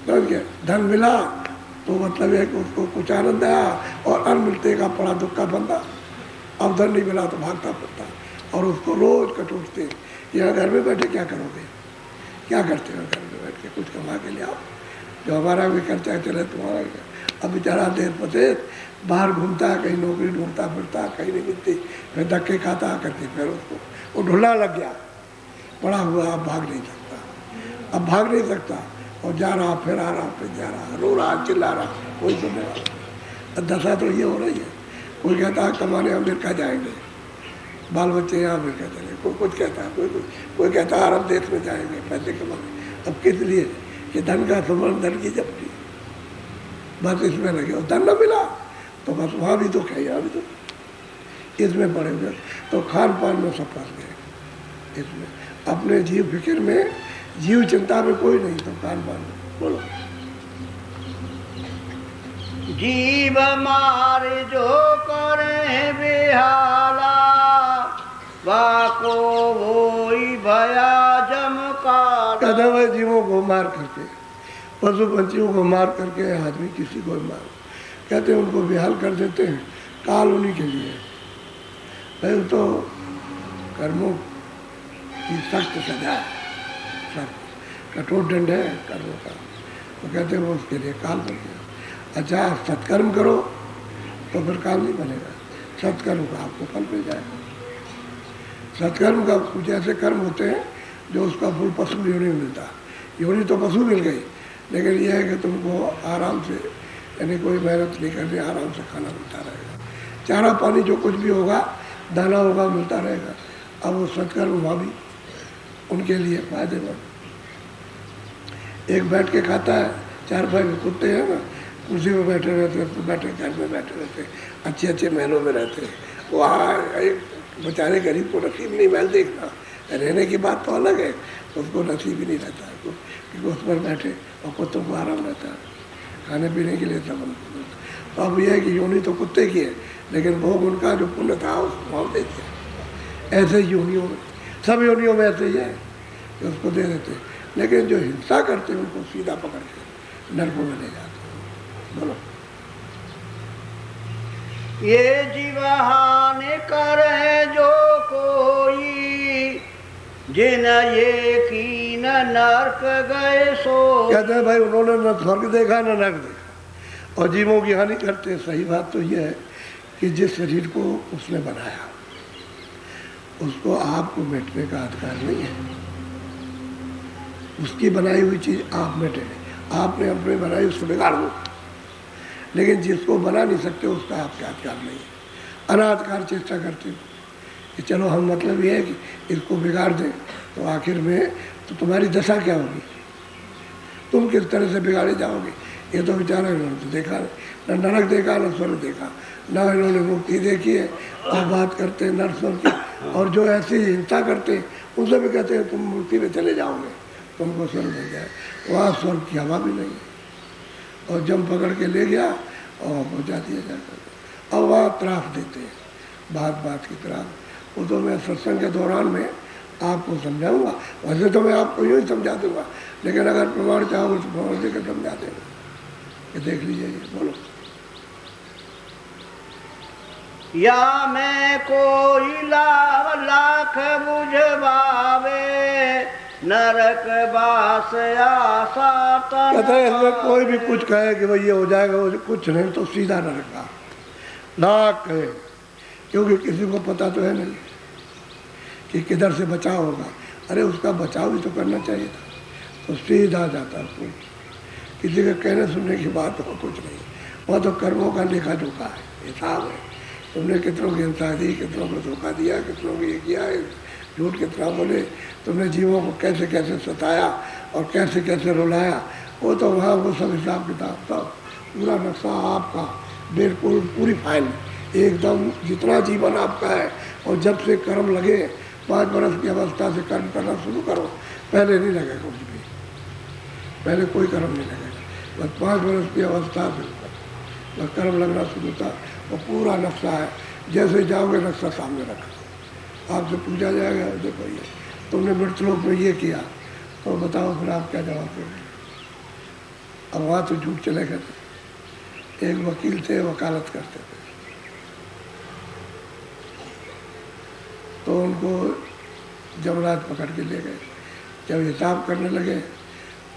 समझ गए, धन मिला तो मतलब है कि उसको कुछ आनंद आया, और अन्न मिलते का पड़ा दुख का बंदा। अब धन नहीं मिला तो भागता फिरता, और उसको रोज कटोटते, यहाँ घर में बैठे क्या करोगे, क्या करते हो घर में बैठ के, कुछ कमा के ले आओ, जो हमारा भी खर्चा चले तुम्हारा। अब बेचारा देर पतेर बाहर घूमता है, कहीं नौकरी ढूंढता फिरता, कहीं नहीं मिलती, फिर धक्के खाता करके, फिर उसको वो ढुला लग गया, पड़ा हुआ, अब भाग नहीं सकता, अब भाग नहीं सकता, और जा रहा फिर आ रहा, फिर जा रहा, रो रहा, चिल्ला रहा, कोई सुनने वाला। दशा तो ये हो रही है। कोई कहता है कमाने अमेरिका जाएंगे, बाल बच्चे यहाँ अमेरिका चले, कोई कुछ कहता है, कोई कहता है अरब देश में जाएंगे पैसे कमाने। अब किस लिए, कि धन का सुमरन धन की जपटी, बस इसमें लगे, और धन न मिला तो बस वहाँ भी दुख है, यहाँ भी दुख, इसमें पड़े हुए, तो खान पान में सब फंस गए इसमें, अपने जीव फिक्र में, जीव चिंता में कोई नहीं, तो खान पान में। बोलो। जीव मार जो करे बेहाला, वाको वोई भया जमकाला। कहते भाई जीवों को मार करके, पशु पंछियों को मार करके, आदमी किसी को मार, कहते हैं उनको बेहाल कर देते हैं, काल उन्हीं के लिए। भाई तो कर्मों की सख्त सजा है, सख्त कठोर दंड है कर्मों का, तो कहते हैं वो उसके लिए काल बन गया। अच्छा सत्कर्म करो तो फिर काल नहीं बनेगा, सत्कर्म का आपको फल मिल जाएगा। सत्कर्म का कुछ ऐसे कर्म होते हैं जो उसका फल पशु योनि में मिलता है। योनि तो पशु मिल गई, लेकिन यह है कि तुमको आराम से, यानी कोई मेहनत नहीं करनी, आराम से खाना मिलता रहेगा, चारा पानी जो कुछ भी होगा, दाना होगा, मिलता रहेगा। अब वो सत्कर्म वहाँ भी उनके लिए फायदेमंद। एक बैठ के खाता है, चार पाँच कुत्ते हैं ना, कुर्सी में बैठे रहते हैं, तो बैठे घर में बैठे रहते हैं, अच्छे अच्छे महलों में रहते हैं, वहाँ एक बेचारे गरीब को नसीब नहीं महल देखना, रहने की बात तो अलग है, उसको नसीब ही नहीं रहता है, क्योंकि उस पर बैठे, और कुत्तों को आराम रहता है, खाने पीने के लिए सब। तो अब यह है कि योनि तो कुत्ते की है, लेकिन भोग उनका जो पुण्य था उसको भाव दे दिया। ऐसे योनियों में, सब योनियों में ऐसे ही है कि उसको दे देते हैं, लेकिन जो हिंसा करते हैं उनको सीधा पकड़ के नरकों में ले जाते हैं। बोलो। ये जीवहान करे जो कोई, जिन ये की न नरक गए सो। कहते हैं भाई उन्होंने न स्वर्ग देखा न नरक देखा, और जीवों की हानि करते हैं। सही बात तो यह है कि जिस शरीर को उसने बनाया उसको आपको मिटने का अधिकार नहीं है। उसकी बनाई हुई चीज़ आप मिटे, आपने अपने बनाई उसको बिगाड़ दो, लेकिन जिसको बना नहीं सकते उसका आपका अधिकार नहीं है। अनाधिकार चेष्टा करते हो कि चलो हम मतलब ये है कि इसको बिगाड़ दें, तो आखिर में तो तुम्हारी दशा क्या होगी, तुम किस तरह से बिगाड़े जाओगे। ये तो बेचारा इन्होंने तो देखा न नरक देखा न स्वर्ग देखा, न इन्होंने मुक्ति देखी है और बात करते हैं नरक स्वर्ग की। और जो ऐसी हिंसा करते हैं उनसे भी कहते हैं तुम मुक्ति में चले जाओगे, तुमको स्वर्ग मिल जाए। वहाँ स्वर्ग की हवा भी नहीं है। और जम पकड़ के ले गया और पहुँचा दिया जाता है। अब वहाँ त्रास देते हैं, बात बात की त्रास। वो तो मैं सत्संग के दौरान में आपको समझाऊंगा, वैसे तो मैं आपको यूँ ही समझा दूंगा, लेकिन अगर प्रमाण चाहोगे तो प्रमाण देकर समझा देंगे कि देख लीजिए। बोलो। या मैं कोई लाख बुझवावे, नरक बास आशा तन। कहता है इसमें कोई भी कुछ कहे कि भाई ये हो जाएगा, वो कुछ नहीं, तो सीधा नरक का लाख कहे, क्योंकि किसी को पता तो है नहीं कि किधर से बचाव होगा। अरे उसका बचाव भी तो करना चाहिए था, तो सीधा जाता है। किसी के कहने सुनने की बात हो कुछ नहीं, वह तो कर्मों का लेखा जोखा है, हिसाब है। तुमने कितनों की हिंसा दी, कितनों को धोखा दिया, कितनों को ये किया है, झूठ कितना बोले, तुमने जीवों को कैसे कैसे सताया और कैसे कैसे रुलाया, वो तो वहाँ वो सब हिसाब किताब था। पूरा नक्शा आपका बिल्कुल पूरी फाइल एकदम, जितना जीवन आपका है। और जब से कर्म लगे 5 वर्ष की अवस्था से कर्म करना शुरू करो, पहले नहीं लगेगा कुछ भी, पहले कोई कर्म नहीं लगेगा। बस 5 वर्ष की अवस्था से बस कर्म लगना शुरू था। वो पूरा नक्शा है, जैसे जाओगे नक्शा सामने रखा, आपसे पूछा जाएगा देखो ये तुमने मृतलोक में ये किया, तो बताओ फिर आप क्या जवाब दोगे। अब वहाँ तो झूठ चले गए थे। एक वकील थे, वकालत करते थे, तो उनको जमराज पकड़ के ले गए। जब हिसाब करने लगे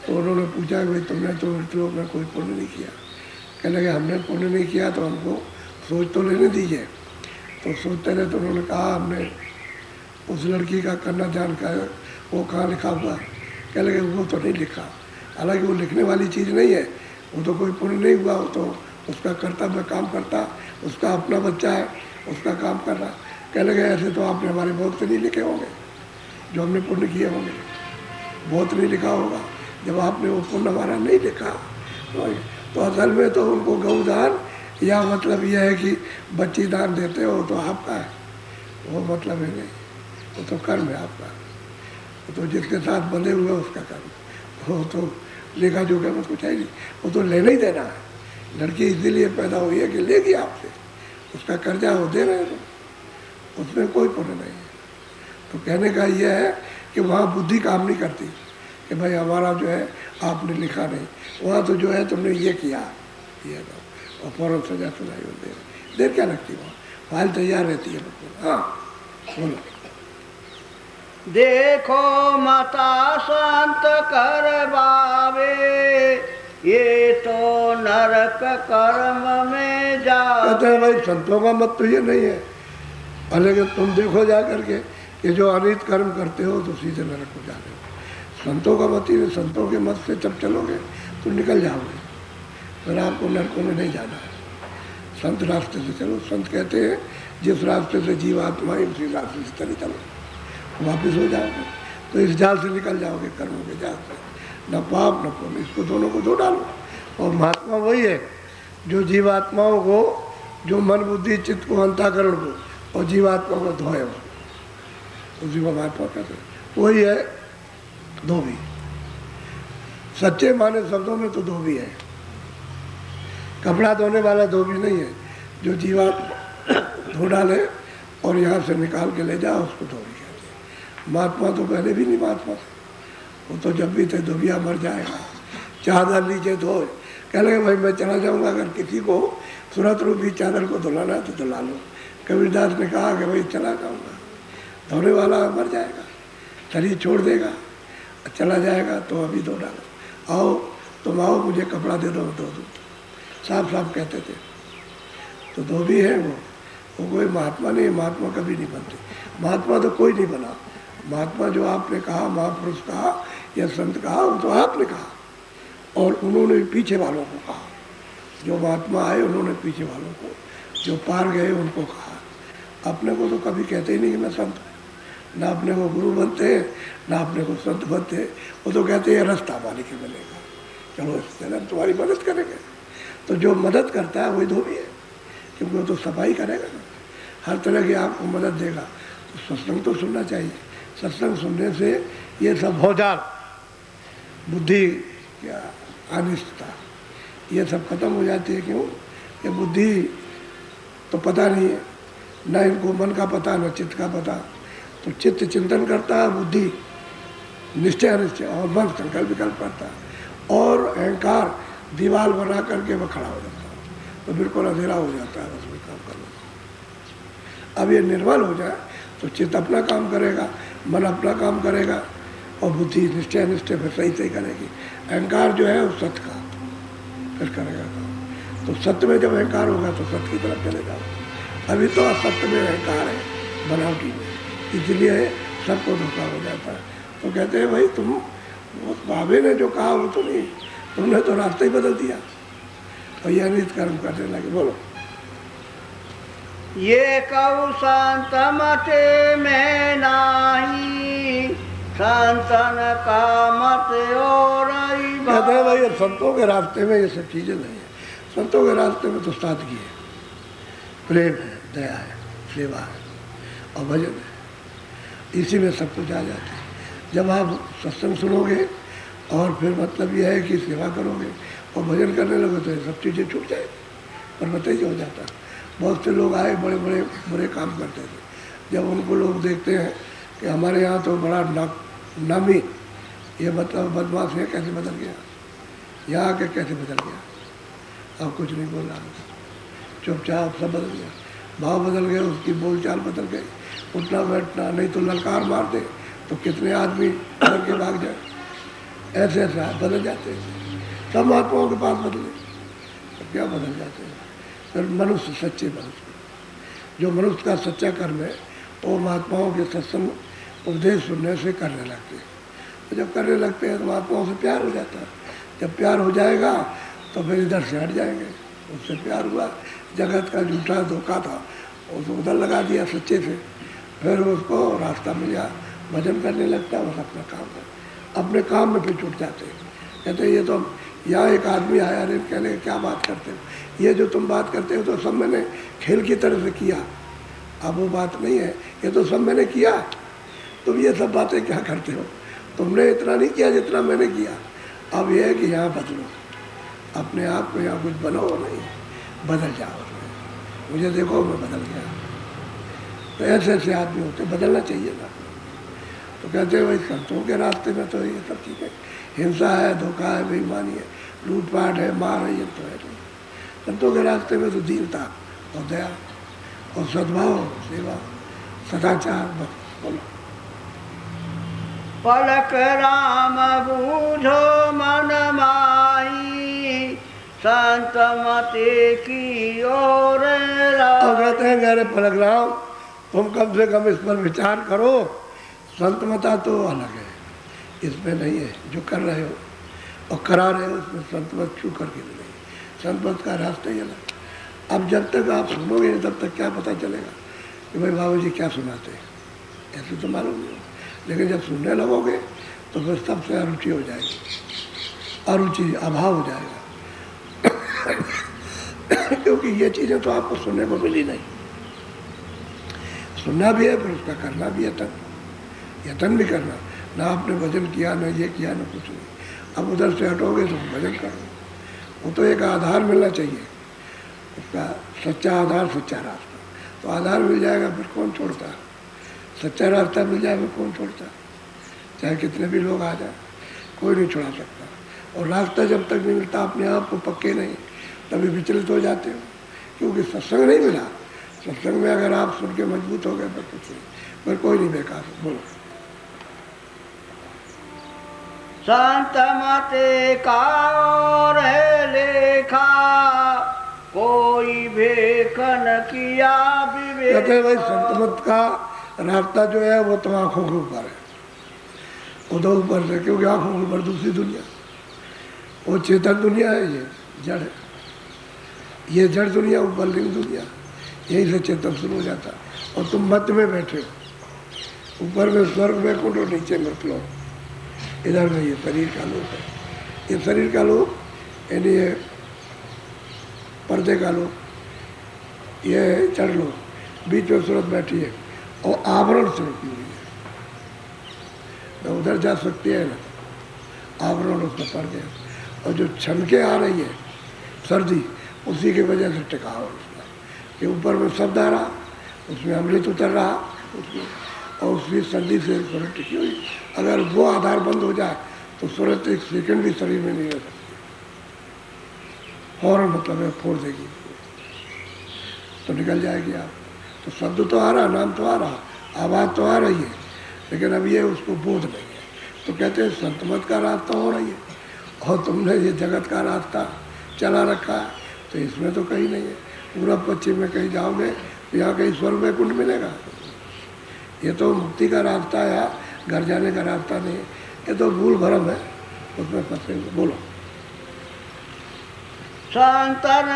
तो उन्होंने पूछा कि भाई तुमने तो मृतलोक में कोई पुण्य नहीं किया। कहने लगे हमने पुण्य नहीं किया तो हमको सोच तो लेने दीजिए। तो सोचते रहे, तो उन्होंने कहा हमने उस लड़की का कन्या जान का वो कहाँ लिखा हुआ है। कहने लगे वो तो नहीं लिखा, हालांकि वो लिखने वाली चीज़ नहीं है, वो तो कोई पुण्य नहीं हुआ, वो तो उसका कर्तव्य काम करता, उसका अपना बच्चा है, उसका काम कर रहा। कहने लगे ऐसे तो आपने हमारे बहुत से नहीं लिखे होंगे जो हमने पुण्य किए होंगे, बहुत नहीं लिखा होगा। जब आपने वो पुण्य हमारा नहीं लिखा तो असल में तो उनको गौदान या मतलब यह है कि बच्ची दान देते हो तो आपका है, वो मतलब है नहीं, वो तो कर्म है आपका। तो जिसके साथ बंधे हुए उसका कर्म, वो तो लेखा जोखा में कुछ है नहीं, वो तो लेना ही देना है। लड़की इसीलिए पैदा हुई है कि लेगी आपसे, उसका कर्जा वो दे रहे हो, उसमें कोई पुण्य नहीं है। तो कहने का यह है कि वहाँ बुद्धि काम नहीं करती कि भाई हमारा जो है आपने लिखा नहीं, वहाँ तो जो है तुमने ये किया ये तो, और फौरन सजा सुनाई हो देर क्या लगती है, वहाँ फाइल तैयार रहती है बिल्कुल। हाँ बोलो। देखो माता संत कर बावे, ये तो नरक कर्म में जा। कहते हैं भाई संतों का मत तो ये नहीं है, लेकिन तुम देखो जा करके कि जो अनित कर्म करते हो तो सीधे नरक को जा रहे हो। संतों का मत ही, संतों के मत से जब चलोगे तो निकल जाओगे, फिर आपको नरकों में नहीं जाना है। संत रास्ते से चलो। संत कहते हैं जिस रास्ते से जीवात्मा उसी रास्ते से चले चलो, वापिस हो जाओगे। तो इस जाल से निकल जाओगे, कर्मों के जाल से, न पाप न पुण्य, इसको दोनों को धो डालो। और महात्मा वही है जो जीवात्माओं को, जो मन बुद्धि चित्त को, अंतःकरण को और जीवात्मा को धोए, उसी को महात्मा कहते हैं। वही है धोबी। सच्चे माने शब्दों में तो धोबी है, कपड़ा धोने वाला धोबी नहीं है। जो जीवात्मा धो डाले और यहाँ से निकाल के ले जाओ उसको धोबी कहते हैं। महात्मा तो पहले भी नहीं महात्मा थे, वो तो जब भी थे धोबिया मर जाएगा, चादर नीचे धोए। कह लगे भाई मैं चला जाऊँगा, अगर किसी को सूरत रूपी चादर को धुलाना है तो धुला लो। कबीरदास ने कहा कि भाई चला जाऊँगा, धोने वाला मर जाएगा, शरीर छोड़ देगा, चला जाएगा तो अभी धो डालो, आओ तुम आओ मुझे कपड़ा दे दो धो दूँ, साफ साफ कहते थे। तो धोबी है वो कोई महात्मा नहीं, महात्मा कभी नहीं बनते। महात्मा तो कोई नहीं बना, महात्मा जो आपने कहा, महापुरुष कहा या संत कहा, वो तो आपने कहा और उन्होंने पीछे वालों को कहा। जो महात्मा आए उन्होंने पीछे वालों को, जो पार गए उनको कहा। अपने को तो कभी कहते ही नहीं कि मैं संत हूँ, ना अपने को गुरु बनते हैं ना अपने को संत बनते हैं। वो तो कहते हैं रास्ता हमारे के बनेगा, चलो इससे तुम्हारी मदद करेंगे। तो जो मदद करता है वही धोबी है, क्योंकि वो तो सफाई करेगा ना, हर तरह की आपको मदद देगा। तो सत्संग तो सुनना चाहिए। सत्संग सुनने से ये सब भौजाल, बुद्धि या अनिष्टता, ये सब खत्म हो जाती है। क्यों? ये बुद्धि तो पता नहीं है, न इनको मन का पता न चित्त का पता। तो चित्त चिंतन करता है, बुद्धि निश्चय अनिश्चय, और मन संकल्प विकल्प करता है, और अहंकार दीवार बना करके वह खड़ा हो जाता है। तो बिल्कुल अंधेरा हो जाता है उसमें काम करना। अब ये निर्मल हो जाए तो चित्त अपना काम करेगा, मन अपना काम करेगा, और बुद्धि निश्चय निश्चय फिर सही सही करेगी। अहंकार जो है वो सत्य का फिर करेगा काम। तो सत्य में जब अहंकार होगा तो सत्य की तरफ चले जाओ। अभी तो असत्य में अहंकार है, बनावटी में, इसलिए सबको धोखा हो जाता है। तो कहते हैं भाई तुम, उस बाबे ने जो कहा वो तो नहीं, तुमने तो रास्ता ही बदल दिया और यह नित कर्म करने लगे। बोलो। ये कऊ संत मते में नाही, संतन का मत और कहते हैं भाई संतों के रास्ते में ये सब चीज़ें नहीं है। संतों के रास्ते में तो सादगी है, प्रेम है, दया है, सेवा है और भजन है। इसी में सब कुछ आ जाता है। जब आप सत्संग सुनोगे और फिर मतलब यह है कि सेवा करोगे और भजन करने लगो तो ये सब चीज़ें छूट जाएगी, पर बताइए हो जाता है। बहुत से लोग आए बड़े बड़े बुरे काम करते थे, जब उनको लोग देखते हैं कि हमारे यहाँ तो बड़ा नामी, ये मतलब बदमाश है, कैसे बदल गया, यहाँ आके कैसे बदल गया। अब कुछ नहीं बोल रहा, चुपचाप सब बदल गया, भाव बदल गए, उसकी बोलचाल बदल गई, उठना बैठना, नहीं तो ललकार मार दे तो कितने आदमी डर के भाग जाए। ऐसे ऐसा बदल जाते हैं। सब महात्माओं के पास बदले तो क्या बदल जाते हैं। फिर मनुष्य, सच्चे मनुष्य, जो मनुष्य का सच्चा कर्म है वो महात्माओं के सत्संग उपदेश सुनने से करने लगते हैं। तो जब करने लगते हैं तो महात्माओं से प्यार हो जाता है। जब प्यार हो जाएगा तो फिर इधर से हट जाएंगे। उससे प्यार हुआ, जगत का झूठा धोखा था उसको उधर लगा दिया सच्चे से, फिर उसको रास्ता मिल गया, भजन करने लगता है, बस अपना काम कर, अपने काम में फिर छूट जाते हैं। कहते ये तो यहाँ एक आदमी आया, अरे कहने क्या बात करते हो, ये जो तुम बात करते हो तो सब मैंने खेल की तरह से किया। अब वो बात नहीं है, ये तो सब मैंने किया, तुम ये सब बातें क्या करते हो, तुमने इतना नहीं किया जितना मैंने किया। अब यह है कि यहाँ बदलो, अपने आप को यहाँ कुछ बनो नहीं, बदल जाओ। मुझे देखो मैं बदल गया। तो ऐसे ऐसे आदमी होते, बदलना चाहिए ना। तो कहते हैं भाई संतों के रास्ते में तो ये सब चीज़ें, हिंसा है, धोखा है, बेईमानी है, लूटपाट है, मार है, ये तो है नहीं। संतों के रास्ते में तो दीनता और दया और सद्भाव, सेवा, सदाचार, बस बोलो। पलक राम बूझो मन माही, संत मते की ओर। और कहते हैं अरे पलक राम, तुम कम से कम इस पर विचार करो। संत मता तो अलग है, इसमें नहीं है जो कर रहे हो और करा रहे हो, उसमें संत मत छू करके भी नहीं। संत मत का रास्ता ही अलग। अब जब तक आप सुनोगे तब तक क्या पता चलेगा कि भाई बाबा जी क्या सुनाते हैं, ऐसे तो मालूम नहीं। लेकिन जब सुनने लगोगे तो फिर सबसे अरुचि हो जाएगी, अरुचि अभाव हो जाएगा। क्योंकि ये चीज़ें तो आपको सुनने को मिली नहीं। सुनना भी है फिर उसका करना भी है, यतन भी करना। ना आपने भजन किया, ना ये किया, ना कुछ नहीं। अब उधर से हटोगे तो भजन करो। वो तो एक आधार मिलना चाहिए, उसका सच्चा आधार, सच्चा रास्ता। तो आधार मिल जाएगा फिर कौन छोड़ता है, सच्चा रास्ता मिल जाए फिर कौन छोड़ता है। चाहे कितने भी लोग आ जाए, कोई नहीं छुड़ा सकता। और रास्ता जब तक नहीं मिलता, अपने आप को पक्के नहीं, तभी विचलित हो जाते हो। क्योंकि सत्संग नहीं मिला। सत्संग में अगर आप सुन के मजबूत हो गए तो कुछ नहीं, पर कोई नहीं बेकार। बोलो। संत मते का और है लेखा, कोई भेखन किया विवेक। कहते हैं भाई संत मत का रास्ता जो है वो तो आंखों के ऊपर है, वो तो ऊपर से, क्योंकि आंखों के ऊपर दूसरी दुनिया, वो चेतन दुनिया है, ये जड़ है। ये जड़ दुनिया, ऊपर लिंग दुनिया, यही से चेतन शुरू हो जाता है। और तुम मध्य में बैठे हो, ऊपर में स्वर्ग में कुंड और नीचे मृतलोक, इधर में ये शरीर का लोक है। ये शरीर का लोक यानी ये पर्दे का लोक, ये जड़ लोक, बीच में सूरत बैठी है और आवरण से रुकी हुई है, न उधर जा सकती है ना, आवरण उसमें पड़ गया। और जो छनके आ रही है सर्दी, उसी की वजह से टिकाव उसका, कि ऊपर में शब्द आ रहा, उसमें अमृत उतर रहा उसमें, और उसकी सर्दी से सूरत टिकी हुई। अगर वो आधार बंद हो जाए तो सूरत एक सेकंड भी शरीर में नहीं रह सकती, फौरन मतलब है फोड़ देगी, तो निकल जाएगी आप। तो शब्द तो आ रहा, नाम तो आ रहा, आवाज़ तो आ रही है, लेकिन अब ये उसको बोध नहीं है। तो कहते हैं संतमत का रास्ता हो रही है, और तुमने ये जगत का रास्ता चला रखा है, तो इसमें तो कहीं नहीं है। पूरब पश्चिम में कहीं जाओगे तो यहाँ कहीं स्वर्ग में कुंड मिलेगा। ये तो मुक्ति का रास्ता है, घर जाने का रास्ता नहीं, ये तो भूल भरम है, उसमें फंसे। बोलो। संतन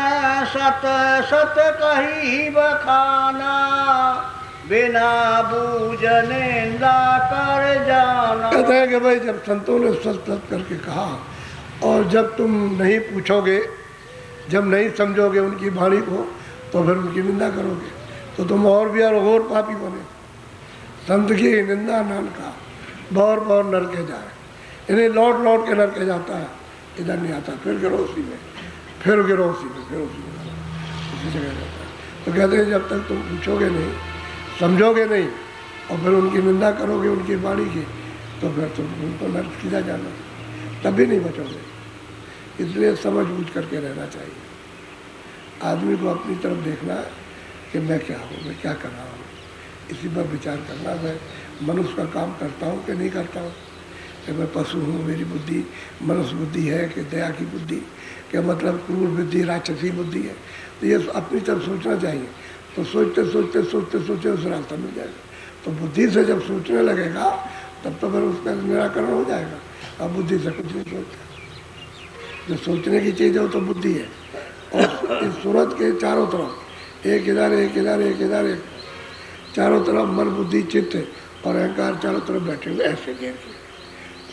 सत सत कही बखाना, बिना बूझ निंदा कर जाना। कहते हैं कि भाई जब संतों ने सत सत करके कहा, और जब तुम नहीं पूछोगे, जब नहीं समझोगे उनकी वाणी को, तो फिर उनकी निंदा करोगे, तो तुम और भी और पापी बने। संत की निंदा नान का बौर बौर नरके जाए, इन्हें लौट लौट के नरके जाता है, इधर नहीं आता, फिर गिरो उसी में, फिर गिरो उसी में, फिर उसी जगह जाता है। तो कहते हैं जब तक तुम पूछोगे नहीं, समझोगे नहीं, और फिर उनकी निंदा करोगे उनकी वाणी की, तो फिर तुम उनको नर्क सीधा जाना, तब भी नहीं बचोगे। इसलिए समझ बूझ करके रहना चाहिए। आदमी को अपनी तरफ देखना है कि मैं क्या हूँ, मैं क्या कर रहा हूँ, इसी पर विचार करना। मैं मनुष्य का काम करता हूँ कि नहीं करता हूँ, कि मैं पशु हूँ, मेरी बुद्धि मनुष्य बुद्धि है कि दया की बुद्धि, क्या मतलब क्रूर बुद्धि, राक्षसी बुद्धि है। तो ये अपनी तरफ सोचना चाहिए। तो सोचते सोचते सोचते सोचते उस रास्ता मिल जाएगा। तो बुद्धि से जब सोचने लगेगा तब तो फिर उसका निराकरण हो जाएगा। अब बुद्धि से कुछ नहीं सोचता, जो सोचने की चीज़ है वो तो बुद्धि है। और इस सूरत के चारों तरफ एक इधर एक इधर एक इधर एक, चारों तरफ मन बुद्धि चित्त और अहंकार चारों तरफ बैठे हुए ऐसे घेर के,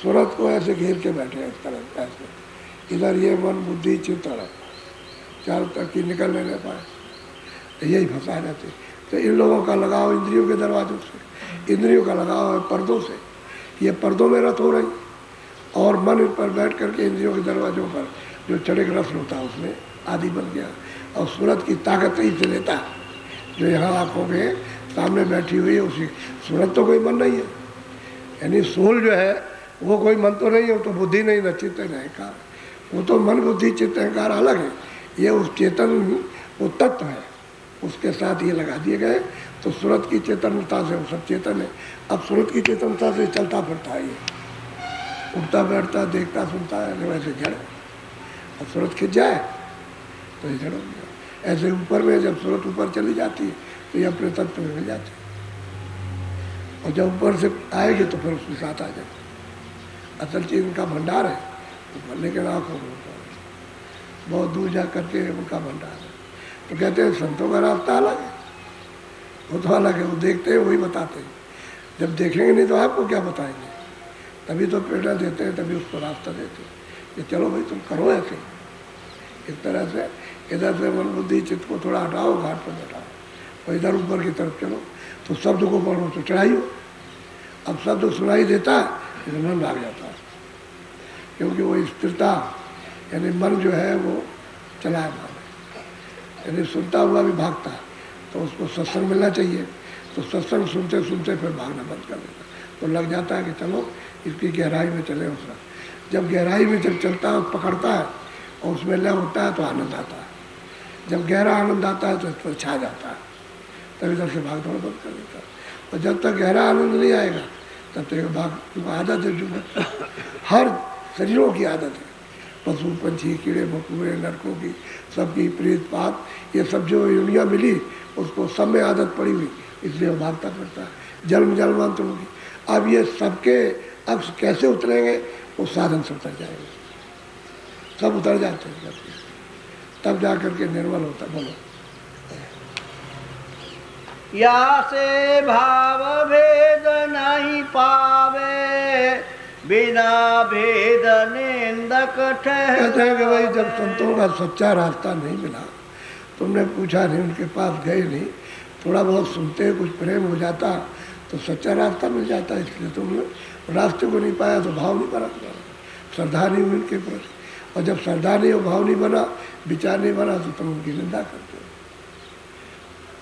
सूरत को ऐसे घेर के बैठे इस तरह ऐसे। इधर ये मन बुद्धि चित्त है, चारों तरफ की निकल नहीं पाए, तो यही फंसा रहते। तो इन लोगों का लगाव इंद्रियों के दरवाजों से, इंद्रियों का लगाव है पर्दों से। ये पर्दों में रत हो रही, और मन पर बैठ करके इंद्रियों के दरवाजों पर जो चढ़े रस होता है उसमें आदि बन गया। और सूरत की ताकत ही से लेता है, जो यहाँ आँखों के सामने बैठी हुई है उसी। सूरत तो कोई मन नहीं है, यानी सोल जो है वो कोई मन तो नहीं है, वो तो बुद्धि नहीं, न चित्त न अहंकार। वो तो मन बुद्धि चित्त अहंकार अलग है, ये उस चेतन वो तत्व है, उसके साथ ये लगा दिए गए। तो सूरत की चेतनता से वो सब चेतन है। अब सूरत की चेतनता से चलता फिरता है, ये उठता बैठता देखता सुनता है, वैसे जड़। अब सूरत खिंच जाए तो ये जड़ हो गया। ऐसे ऊपर में जब सूरत ऊपर चली जाती है तो ये अपने तत्व में मिल जाती है, और जब ऊपर से आएगी तो फिर उसके साथ आ जाती। असल चीज़ उनका भंडार है ऊपर, लेकिन आँखों में बहुत दूर जा करके उनका भंडार है। तो कहते हैं संतों का रास्ता अलग है, वो तो अलग है, वो देखते हैं वही बताते हैं। जब देखेंगे नहीं तो आपको क्या बताएंगे, तभी तो प्रेरणा देते हैं, तभी उसको रास्ता देते हैं कि चलो भाई तुम करो ऐसे। इस तरह से इधर से मन बुद्धि चित्त को थोड़ा हटाओ, घाट पर बैठाओ, और इधर ऊपर की तरफ चलो। तो शब्द को पढ़ो तो चढ़ाई हो। अब शब्द सुनाई देता है तो मन भाग जाता है, क्योंकि वो स्थिरता यानी मन जो है वो चलायमान है, यानी सुनता हुआ भी भागता है। तो उसको सत्संग मिलना चाहिए। तो सत्संग सुनते सुनते फिर भागना बंद कर देता, तो लग जाता है कि चलो इसकी गहराई में चले उसका। जब गहराई में जब चलता है, पकड़ता है और उसमें लय होता है तो आनंद आता है। जब गहरा आनंद आता है तो इस पर छा जाता है, तब इधर से भाग दौड़ बंद कर देता है। और जब तक गहरा आनंद नहीं आएगा तब तक भाग आदत है, जो हर शरीरों की आदत है, पशु पंछी कीड़े मकोड़े नरकों की, सबकी प्रेत पाप, ये सब जो योनियाँ मिली उसको सब में आदत पड़ी हुई, इसलिए वो भागता फिरता है जन्म जन्मांतरों की। अब ये सबके अक्ष कैसे उतरेंगे, वो साधन से उतर जाएंगे, सब उतर जाते हैं तब जा करके निर्मल होता। बोलो या से भाव भेद नहीं पावे, बिना भेद निंदक ठहरावे। कहते हैं कि भाई जब संतों का सच्चा रास्ता नहीं मिला, तुमने पूछा नहीं, उनके पास गए नहीं, थोड़ा बहुत सुनते कुछ प्रेम हो जाता तो सच्चा रास्ता मिल जाता, इसलिए तुमने रास्ते को नहीं पाया तो भाव नहीं बना तुम्हारा, श्रद्धा नहीं हुई उनके प्रति। और जब श्रद्धा नहीं हो, भाव नहीं बना, विचार नहीं बना, तो तुम उनकी निंदा करते हो।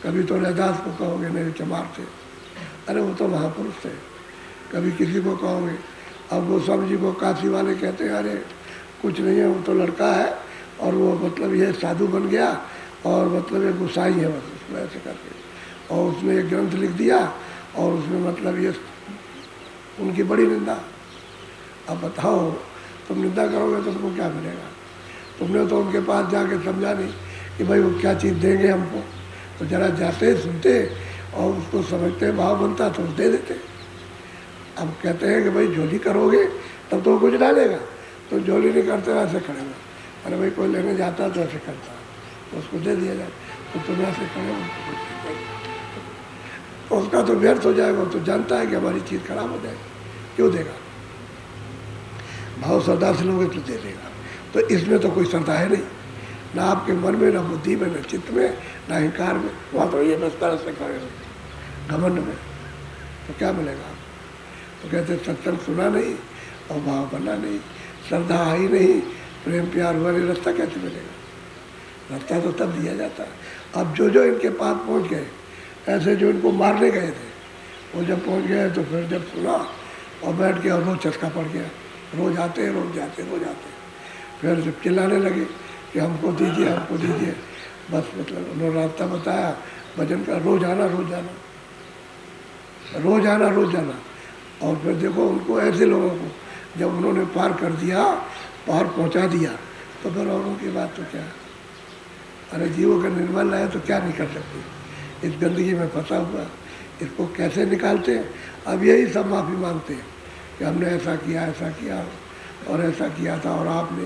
कभी तो रैदास को कहोगे नहीं चमार थे, अरे वो तो महापुरुष थे। कभी किसी को कहोगे, अब गोस्वामी जी को काशी वाले कहते हैं अरे कुछ नहीं है, वो तो लड़का है और वो मतलब ये साधु बन गया और मतलब ये गोसाई है, बस उसको ऐसे करके, और उसने एक ग्रंथ लिख दिया और उसमें मतलब ये उनकी बड़ी निंदा। अब बताओ तुम निंदा करोगे तो तुमको क्या मिलेगा? तुमने तो उनके पास जाके समझा नहीं कि भाई वो क्या चीज़ देंगे हमको, तो जरा जाते सुनते और उसको समझते, भाव बनता तो दे देते। अब कहते हैं कि भाई झोली करोगे तब तो कुछ डालेगा, तो झोली नहीं करते ऐसे खड़े हो, अरे भाई कोई लेने जाता तो ऐसे करता तो उसको दे दिया जाए, तो तुम ऐसे खड़े हो तो उसका तो व्यर्थ हो जाएगा। तो जानता है कि हमारी चीज़ खराब हो जाएगी, क्यों देगा? भाव श्रद्धा से लोगे तो दे देगा। तो इसमें तो कोई श्रद्धा है नहीं, ना आपके मन में, ना बुद्धि में, ना चित्त में, ना अहंकार में। वहाँ तो ये बस तरह से खड़े हो घमंड में, तो क्या मिलेगा? तो कहते सत्संग सुना नहीं और भाव बना नहीं, श्रद्धा आई नहीं, प्रेम प्यार हुआ नहीं, रास्ता कैसे मिलेगा? रास्ता तो तब दिया जाता है। अब जो जो इनके पास पहुँच गए, ऐसे जो इनको मारने गए थे, वो जब पहुँच गए तो फिर जब सुना और बैठ के और रोज चस्का पड़ गया, रोज आते रोज जाते रोज आते, फिर जब चिल्लाने लगे कि हमको दीजिए हमको दीजिए, बस मतलब उन्होंने रास्ता बताया भजन का, रोज आना रोज जाना, रोज आना रोज जाना। और फिर देखो उनको ऐसे लोगों को जब उन्होंने पार कर दिया, पार पहुंचा दिया, तो फिर औरों की बात तो क्या? अरे जीवों का निर्मल है तो क्या नहीं कर सकते? इस गंदगी में फंसा हुआ, इसको कैसे निकालते हैं? अब यही सब माफ़ी मांगते हैं कि हमने ऐसा किया और ऐसा किया था और आपने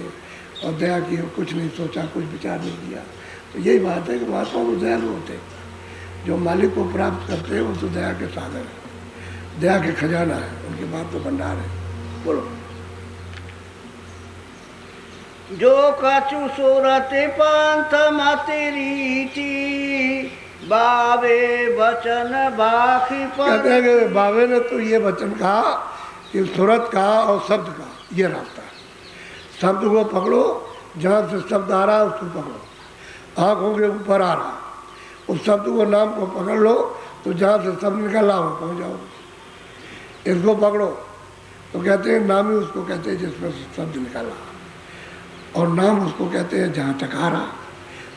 और दया की, कुछ नहीं सोचा, कुछ विचार नहीं किया। तो यही बात है कि महात्मा को दयालु होते हैं, जो मालिक को प्राप्त करते हैं वो तो दया के साधन है, दया के खजाना है, उनकी बात तो भंडार है। बोलो जो कछु सूरत पंथ मति रीति, बावे वचन बाखी पर। कहते हैं कि बावे ने तो ये वचन कहा कि सूरत का और शब्द का ये रास्ता है। शब्द को पकड़ो, जहाँ से शब्द आ रहा है उसको पकड़ो, आँखों के ऊपर आ रहा, उस शब्द को नाम को पकड़ लो, तो जहाँ से शब्द निकल रहा हो पहुँच जाओ। इसको पकड़ो तो कहते हैं नाम ही उसको कहते हैं जिसमें शब्द निकल रहा, और नाम उसको कहते हैं जहाँ तक आ रहा।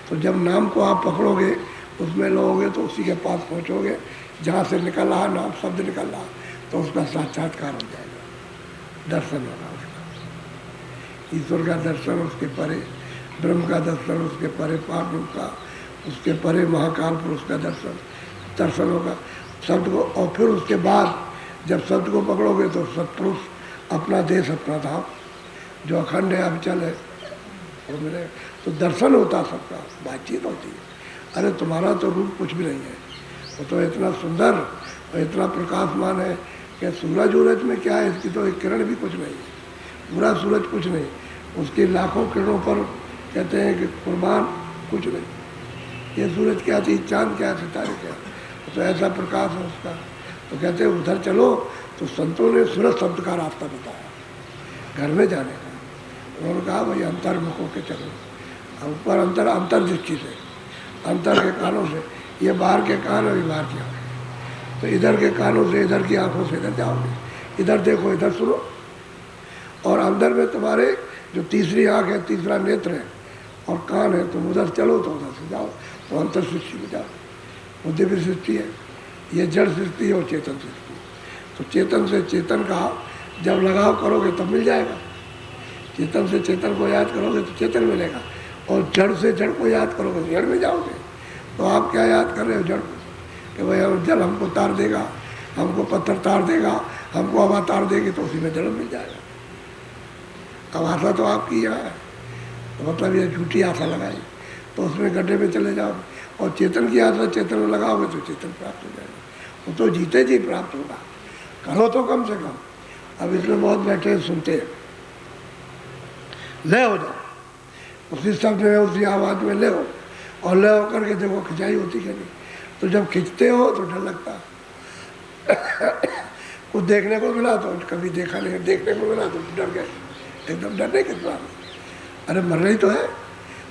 तो जब नाम को आप पकड़ोगे, उसमें लोगे, तो उसी के पास पहुँचोगे जहाँ से निकल रहा नाम, शब्द निकल रहा, तो उसका साक्षात्कार हो जाएगा, दर्शन होगा उसका, ईश्वर का दर्शन उसके परे, ब्रह्म का दर्शन उसके परे, पार का उसके परे, महाकाल पुरुष का दर्शन होगा शब्द को। और फिर उसके बाद जब शब्द को पकड़ोगे तो सत्पुरुष, अपना देश अपना धाम, जो अखंड है अविचल है, वो मिले, तो दर्शन होता सबका, बातचीत होती है। अरे तुम्हारा तो रूप कुछ भी नहीं है, वो तो इतना सुंदर और इतना प्रकाशमान है कि सूरज उरज में क्या है, इसकी तो एक किरण भी कुछ नहीं है, पूरा सूरज कुछ नहीं, उसकी लाखों किरणों पर कहते हैं कि कुर्बान कुछ नहीं। ये सूरज क्या थी, चांद क्या, सितारे क्या, तो ऐसा प्रकाश है उसका। तो कहते हैं उधर चलो, तो संतों ने सूरज शब्द का रास्ता बताया घर में जाने का। उन्होंने कहा भाई अंतर्मुख होकर चलो, ऊपर अंतर दृष्टि से, अंतर के कानों से, ये बाहर के कान और ये बाहर की आँखें, तो इधर के कानों से इधर की आँखों से इधर जाओगे, इधर देखो इधर सुनो, और अंदर में तुम्हारे जो तीसरी आँख है, तीसरा नेत्र है, और कान है, तुम उधर चलो तो उधर से जाओ, तो अंतर सृष्टि में जाओ। वो दिव्य सृष्टि है, ये जड़ सृष्टि है और चेतन सृष्टि। तो चेतन से चेतन का जब लगाव करोगे तब मिल जाएगा। चेतन से चेतन को याद करोगे तो चेतन मिलेगा, और जड़ से जड़ को याद करोगे तो जड़ में जाओगे। तो आप क्या याद कर रहे हो? जड़ को, कि भाई जल हमको तार देगा, हमको पत्थर तार देगा, हमको हवा तार देगी, तो उसी में जल मिल जाएगा। अब आशा तो आपकी यहाँ है, तो मतलब ये झूठी आशा लगाई, तो उसमें गड्ढे में चले जाओगे। और चेतन की आशा चेतन में लगाओगे तो चेतन प्राप्त हो जाएगा। वो तो जीते जी प्राप्त होगा, करो तो कम से कम। अब इसमें बहुत बैठे सुनते हैं, ले हो जाओ उसी शब्द में, उसी आवाज़ में ले हो, और ले होकर के देखो खिंचाई होती है नहीं। तो जब खिंचते हो तो डर लगता है। कुछ देखने को मिला तो कभी देखा नहीं, देखने को मिला तो डर गए, एकदम डरने के बाद। अरे मरना ही तो है,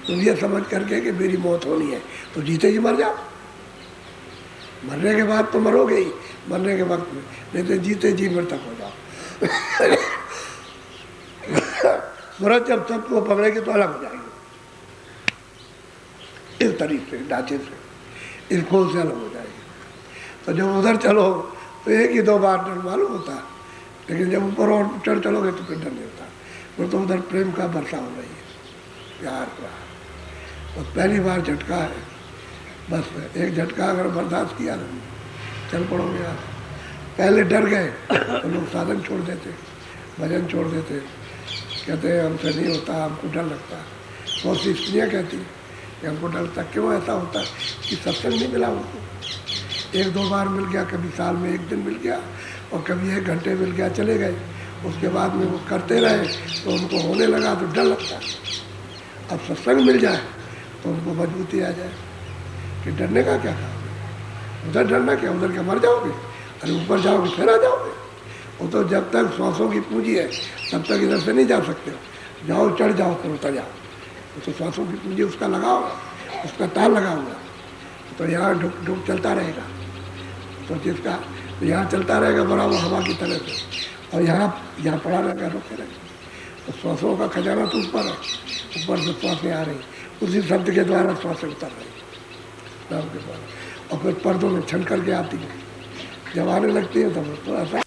तुम ये समझ करके कि मेरी मौत होनी है, तो जीते ही मर जाओ। मरने के बाद तो मरोगे ही, मरने के वक्त में, नहीं तो जीते जी मृतक हो जाओ। सूरज जब सबको पकड़ेगी तो अलग हो जाएगी, इस तरीके से ढांचे से, इस खोल से अलग हो जाएगी। तो जब उधर चलो तो एक ही दो बार डर मालूम होता है, लेकिन जब ऊपर और चढ़ चलोगे तो फिर डर नहीं होता। फिर तो उधर प्रेम का वर्षा हो रही है, प्यार का। तो पहली बार झटका है, बस एक झटका अगर बर्दाश्त किया ना, चल पड़ोगे यार। पहले डर गए तो लोग साधन छोड़ देते, भजन छोड़ देते, कहते हैं हमसे नहीं होता, हमको डर लगता है। बहुत सी स्त्रियाँ कहती हैं कि हमको डर लगता। क्यों ऐसा होता है? कि सत्संग नहीं मिला उनको। एक दो बार मिल गया, कभी साल में एक दिन मिल गया, और कभी 1 घंटे मिल गया, चले गए। उसके बाद में वो करते रहे तो उनको होने लगा तो डर लगता है। अब सत्संग मिल जाए तो उनको मजबूती आ जाए कि डरने का क्या काम है, उधर डरना क्या, उधर क्या मर जाओगे? अरे ऊपर जाओगे फिर आ जाओगे। वो तो जब तक श्वासों की पूंजी है तब तक इधर से नहीं जा सकते हो। जाओ, चढ़ जाओ, फिर उतर जाओ। वो तो श्वासों की पूंजी उसका लगाओ, उसका ताल लगा हुआ, तो यहाँ ढुक ढुक चलता रहेगा। तो जिसका तो यहाँ चलता रहेगा बराबर हवा की तरह से, और यहाँ पड़ा रहेगा, रोके रहेगा। तो श्वासों का खजाना तो ऊपर है, ऊपर से श्वासें आ रही, उसी शब्द के द्वारा श्वासें उतर रही नाम के द्वारा, और फिर पर्दों में छन करके आती है। जब आने लगती है तब थोड़ा सा